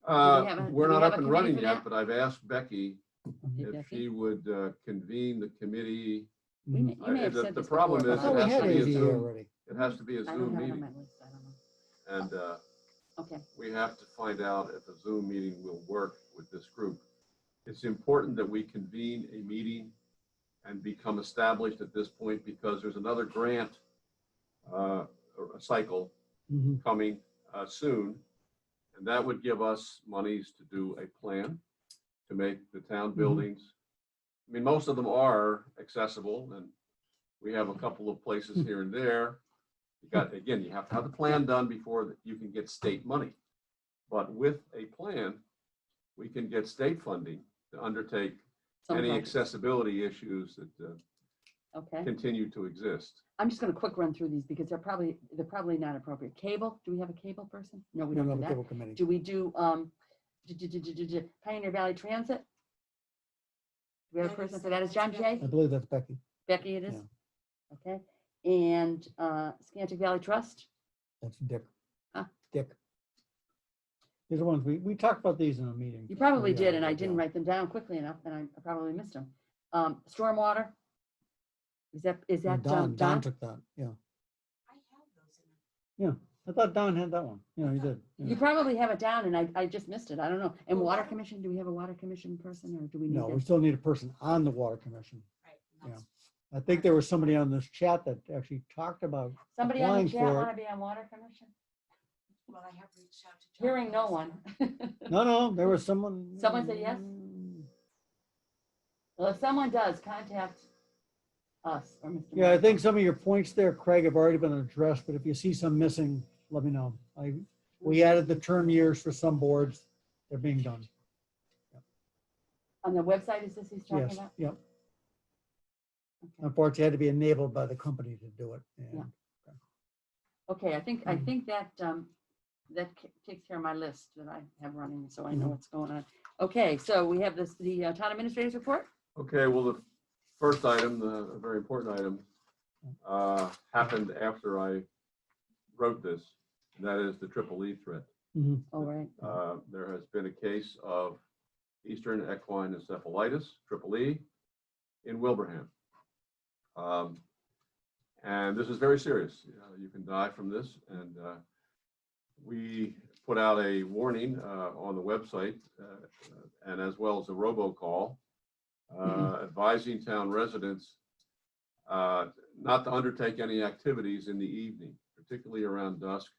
We're do we not have up a and committee running for yet, that? but I've asked Becky Hey, if Becky? she would convene the committee. You may have the- said the this problem before, is I but thought we has had to be a ADA Zoom. already. It has to be a I don't Zoom have it on meeting, my list. I don't know. and Okay. we have to find out if a Zoom meeting will work with this group. It's important that we convene a meeting and become established at this point, because there's another grant cycle Mhm. coming soon. And that would give us monies to do a plan to make the town buildings. I mean, most of them are accessible, and we have a couple of places here and there. Again, you have to have the plan done before you can get state money. But with a plan, we can get state funding to undertake Some any projects. accessibility issues that Okay. continue to exist. I'm just going to quick run through these because they're probably not appropriate. Cable, do we have a cable person? No, we We don't don't do have a that. cable committee. Do we do Pioneer Valley Transit? Do we have a That person is- for that? Is John that's Jay? I believe that's Becky. Becky it is? Okay. And Scantic Valley Trust? That's Dick. Huh? Dick. These are ones, we talked about these in a meeting. You probably Yeah, did, and I yeah. didn't write them down quickly enough, and I probably missed them. Stormwater? Is that Don Don? took that, yeah. I have those in I thought Don had that one. Yeah, he did. You Yeah. probably have it down, and I just missed it. I don't know. And Well, Water water- Commission, do we have a Water Commission person, or do we need No, we that? still need a person on the water commission. right. and that's- I think there was somebody on this chat that actually talked about Somebody on applying the chat for want it. to be on Water Commission? Well, I have reached out to. John Hearing no Foster. one. No, there was someone. Someone said yes? Well, if someone does, contact us or Mr. Yeah, I Marshall. think some of your points there, Craig, have already been addressed, but if you see some missing, let me know. We added the term years for some boards. They're being done. On the website, is this he's talking Yes, about? yep. Okay. Unfortunately, it had to be enabled by the company to do it. And Yeah. Okay, I think that that takes care of my list that I have running, so I know what's going on. Okay, so we have the town administrator's report. Okay, well, the first item, a very important item, happened after I wrote this, and that is the triple E threat. All right. There has been a case of Eastern equine encephalitis, triple E, in Wilbraham. And this is very serious. You can die from this. And we put out a warning on the website and as well as a robocall advising town residents not to undertake any activities in the evening, particularly around dusk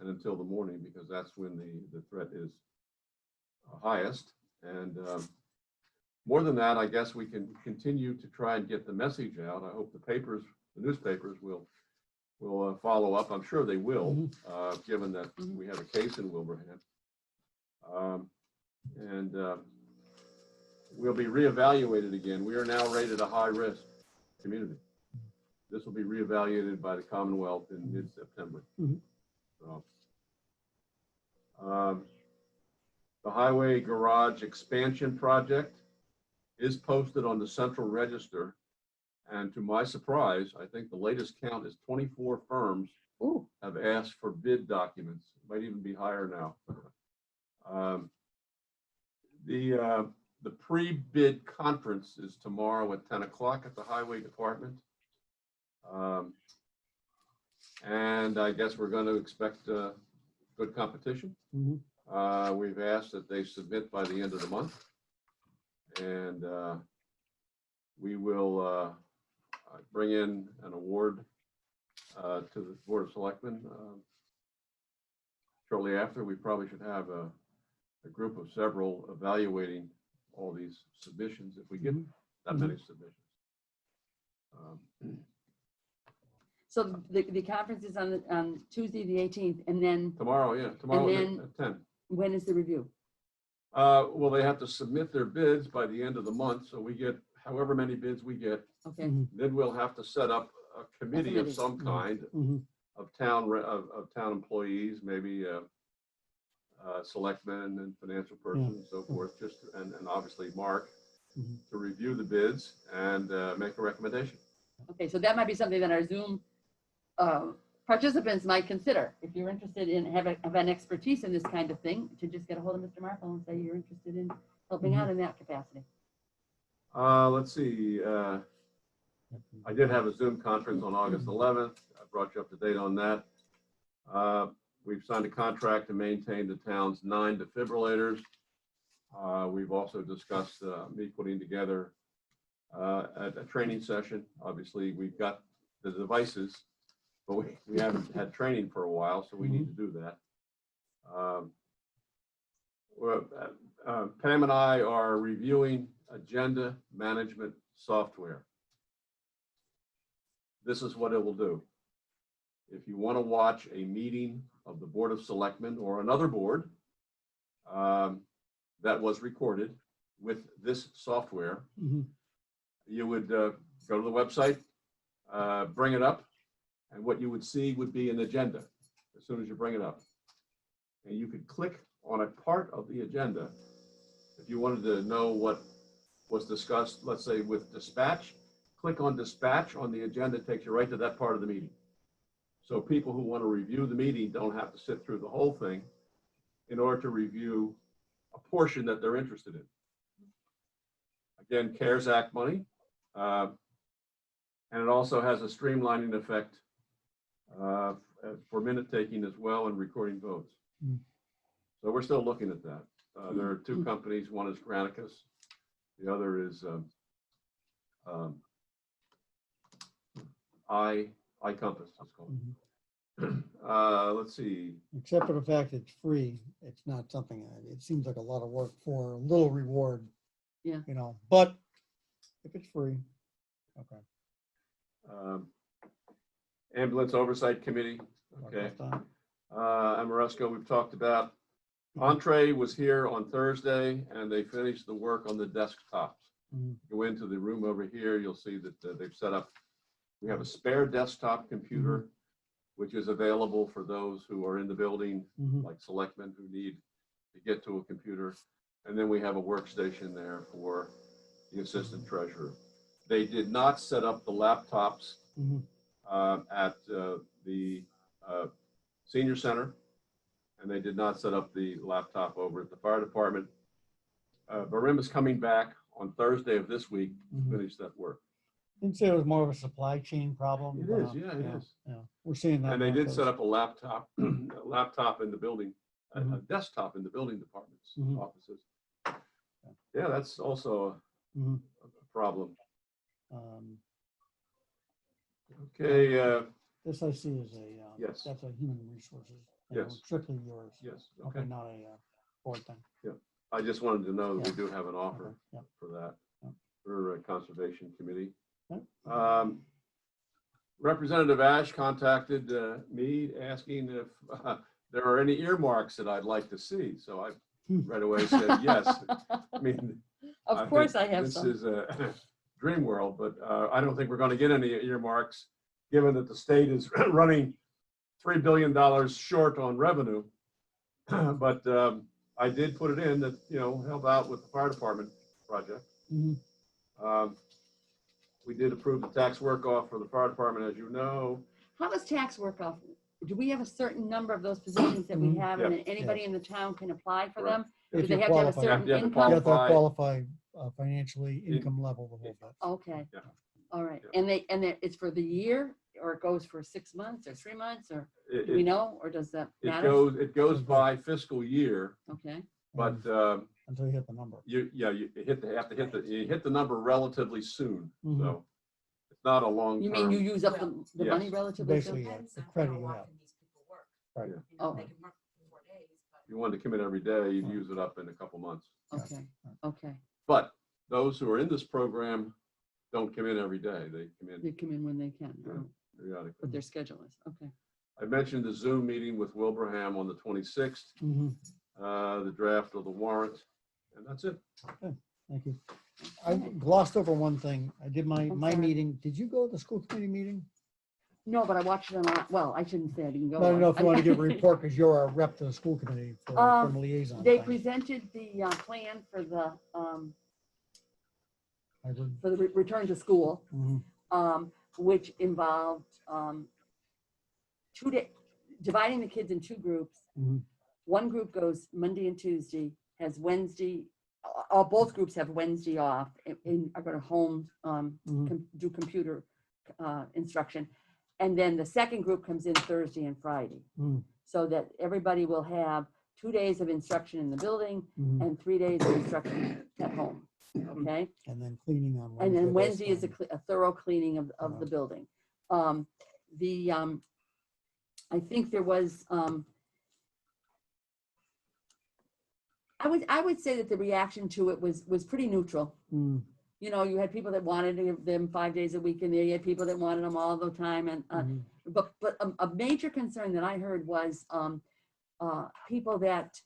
and until the morning, because that's when the threat is highest. And more than that, I guess we can continue to try and get the message out. I hope the newspapers will follow up. I'm sure they will, given that we have a case in Wilbraham. And we'll be reevaluated again. We are now rated a high-risk community. This will be reevaluated by the Commonwealth in mid-September. So, the highway garage expansion project is posted on the Central Register. And to my surprise, I think the latest count is 24 firms have asked for bid documents. It might even be higher now. The pre-bid conference is tomorrow at 10 o'clock at the Highway Department. And I guess we're going to expect good competition. We've asked that they submit by the end of the month. And we will bring in an award to the Board of Selectmen shortly after. We probably should have a group of several evaluating all these submissions if we get that many submissions. So the conference is on Tuesday, the 18th, and then Tomorrow then- at 10. when is the review? Well, they have to submit their bids by the end of the month, so we get however many bids we get. Okay. Then we'll have to set up a committee of committee. some kind of town employees, maybe selectmen and financial person and so forth, and obviously Mark, to review the bids and make a recommendation. Okay, so that might be something that our Zoom participants might consider. If you're interested in have an expertise in this kind of thing, to just get a hold of Mr. Markle and say you're interested in helping out in that capacity. Let's see. I did have a Zoom conference on August 11th. I brought you up to date on that. We've signed a contract to maintain the town's 9 defibrillators. We've also discussed me putting together a training session. Obviously, we've got the devices, but we haven't had training for a while, so we need to do that. Pam and I are reviewing agenda management software. This is what it will do. If you want to watch a meeting of the Board of Selectmen or another board that was recorded with this software, you would go to the website, bring it up, and what you would see would be an agenda as soon as you bring it up. And you could click on a part of the agenda if you wanted to know what was discussed, let's say with dispatch. Click on dispatch on the agenda, it takes you right to that part of the meeting. So people who want to review the meeting don't have to sit through the whole thing in order to review a portion that they're interested in. Again, CARES Act money. And it also has a streamlining effect for minute taking as well and recording votes. So we're still looking at that. There are two companies. One is Granicus. The other is iCompass, it's called. Let's see. Except for the fact it's free, it's not something, it seems like a lot of work for a little reward. Yeah. You know, but if it's free, okay. Ambulance Oversight Committee, okay. Amoresco, we've talked about. Entree was here on Thursday and they finished the work on the desktops. Go into the room over here, you'll see that they've set up, we have a spare desktop computer which is available for those who are in the building, Mhm. like selectmen who need to get to a computer. And then we have a workstation there for the assistant treasurer. They did not set up the laptops Mhm. at the senior center, and they did not set up the laptop over at the fire department. Barim is coming back on Thursday of this week to Mhm. finish that work. Didn't say it was more of a supply chain problem. It is, yeah, it is. Yeah, we're seeing that. And they now, did so set up a laptop, a laptop in the building, a Mhm. desktop in the building department's Mhm. offices. Yeah, that's also Mhm. a problem. um, Okay, This I see as a, Yes. that's a human resources. Yes. Strictly yours. yes, Okay, okay. not a board thing. I just wanted to know that we Yeah. do have an offer Okay, yeah. for that, Yeah. for Conservation Committee. Yeah. Representative Ash contacted me asking if there are any earmarks that I'd like to see. So I right away said yes. I mean, Of course think I have this some. is a dream world, but I don't think we're going to get any earmarks, given that the state is running $3 billion short on revenue. But I did put it in that, help out with the fire department project. Mhm. We did approve the tax work off for the fire department, as you know. How does tax work off? Do we have a certain number of those positions that we Mhm. have, Yeah. and then anybody in the town can apply for them? Do If they you have to have a qualify. certain You have to income? You have to qualify. qualify financially, income level, the whole bit. Okay, Yeah. all right. Yeah. And it's for the year, or it goes for 6 months or 3 months, or It, do we it, know, or does that it matter? goes Okay. by fiscal year, Okay, but Until you hit the number. you hit the number relatively soon. Mhm. So it's not a long you mean you term. use up the money Yes. relatively Basically, soon? yeah, Depends the on credit how you have. often these people work. Right. You know, Oh. they can work for 4 days, but. If you wanted to come in every day, you'd Right. use it up in a couple months. Okay, okay. But those who are in this program don't come in every day. They come They in come in when they can, Yeah. periodically. what their schedule is, okay. I mentioned the Zoom meeting with Wilbraham on the 26th, Mhm. the draft of the warrant, and that's it. Thank you. I glossed over one thing. I did my sorry. meeting. Did you go to the school committee meeting? No, but I watched it on, well, I shouldn't say I didn't go. I don't know if you want to give a I- report because you're a rep to the school committee for from liaison. They thing. presented the plan for the I would- return to school, Mhm. which involved 2 day, dividing the kids in 2 groups. Mhm. One group goes Monday and Tuesday, has Wednesday, both groups have Wednesday off, and are going to home Mhm. do computer instruction. And then the second group comes in Thursday and Friday, Mhm. so that everybody will have 2 days of instruction in the building Mhm. and 3 days of instruction at home. Okay. And then cleaning on Wednesday. And then that's Wednesday is fine. a thorough cleaning of the building. I think there was, I would say that the reaction to it was pretty neutral. Mm. You know, you had people that wanted to give them 5 days a week in there. You had people that wanted them all the time. And, Mhm. but a major concern that I heard was people that,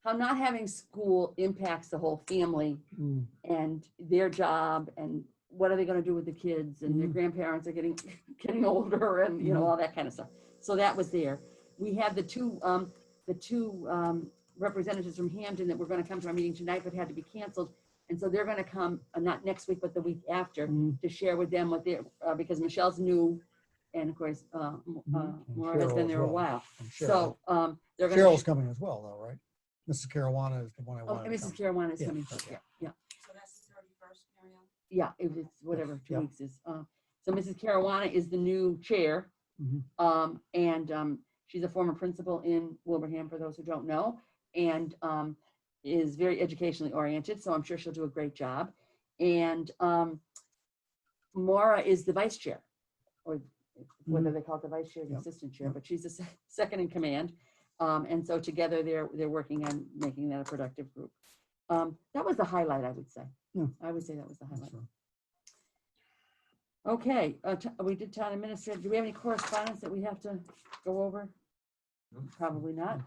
how not having school impacts the whole family Mm. and their job, and what are they going to do with the kids, and their Mhm. grandparents are getting older, and you know, all that kind of stuff. So that was there. We had the two representatives from Hampton that were going to come to our meeting tonight, but had to be canceled. And so they're going to come not next week, but the week after, Mhm. to share with them what they're because Michelle's new, and of course And Maura has Cheryl been as there a well. while. And So Cheryl. they're going Cheryl's to. coming as well, though, right? Mrs. Caruana is the one I Oh, wanted and to Mrs. come. Caruana is Yeah, coming. okay. Yeah. So that's the 31st, Marielle? Yeah, if it's whatever 2 Yeah. weeks is. So Mrs. Caruana is the new chair, Mhm. and she's a former principal in Wilbraham, for those who don't know, and is very educationally oriented. So I'm sure she'll do a great job. And Maura is the vice chair, or whether they call it the vice chair or the Yep. assistant chair, Yep. but she's the second in command. And so together they're working on making that a productive group. That was the highlight, I would say. Yeah. I would say that was the That's highlight. right. Okay, we did town administrator. Do we have any correspondence that we have to go over? No. Probably not.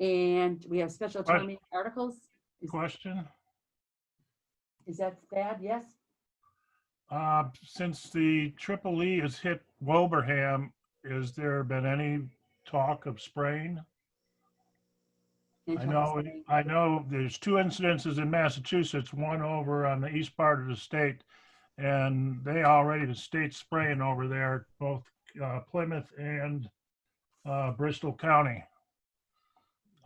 And we have special town Right. meeting articles. Question? Is that bad? Yes? Since the Triple E has hit Wilbraham, Is there been any talk of spraying? Any I trouble know, spraying? I know there's two incidences in Massachusetts, one over on the east part of the state. And they already, the state's spraying over there, both Plymouth and Bristol County.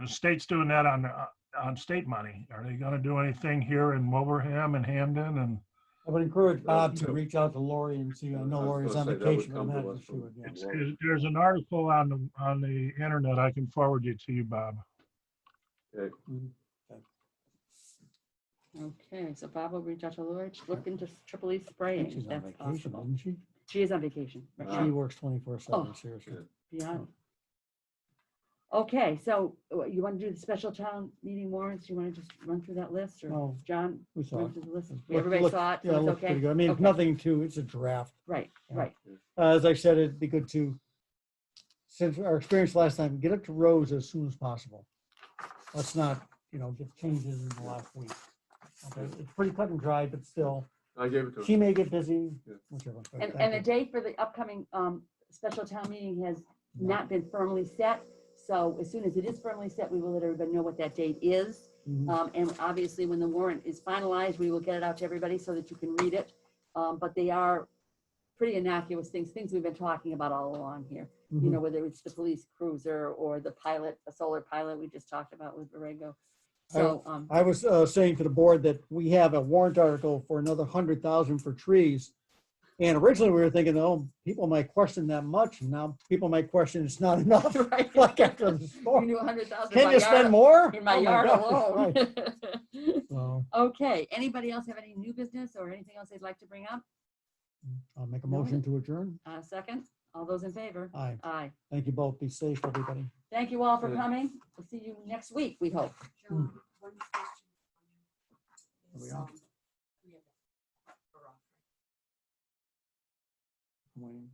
The state's doing that on state money. Are they gonna do anything here in Wilbraham and Hamden and? I would encourage Bob to Yeah. reach out to Lori and see. I know I was Lori's gonna on say, that would vacation, but come to imagine us she from- would, yeah. There's an article on the internet. I can forward it to you, Bob. Okay. Okay, so Bob will reach out to Lori, look into Triple E I think spraying. she's on That's vacation, possible. isn't she? She is on vacation. right She now. works 24/7, Oh. seriously. Beyond. Okay, so you want to do the special town meeting warrants? You want to just run through that list or No, John? we saw run it. through the list? Look- Everybody look- saw it, Yeah, so it it's looks pretty okay? good. I mean, Okay. nothing to, it's a draft. Right, Yeah. right. As I said, it'd be good to, since our experience last time, get it to Rose as soon as possible. Let's not, get changes in the last week. Okay, it's pretty cut and dry, but still, I gave it to she him. may get busy, Yeah. whichever. but And, thank and the you. date for the upcoming special town meeting has not been firmly set. So as soon as it is firmly set, we will let everybody know what that date is. Mhm. And obviously, when the warrant is finalized, we will get it out to everybody so that you can read it. But they are pretty innocuous things we've been talking about all along here. Mhm. Whether it's the police cruiser or the pilot, a solar pilot we just talked about with Borrego. So, I was saying to the board that we have a warrant article for another 100,000 for trees. And originally we were thinking, oh, people might question that much. And now people might question it's not enough. right. Like after the You storm. knew 100,000. Can you spend more? In my Oh yard gosh, alone. right. So, Okay, anybody else have any new business or anything else they'd like to bring up? I'll make a No. motion to adjourn. Second, all those in favor? Aye. Aye. Thank you both. Be safe, everybody. Thank you all for Good. coming. We'll see you next week, we hope. John, one question. Are we Is, on? we have a- Wayne.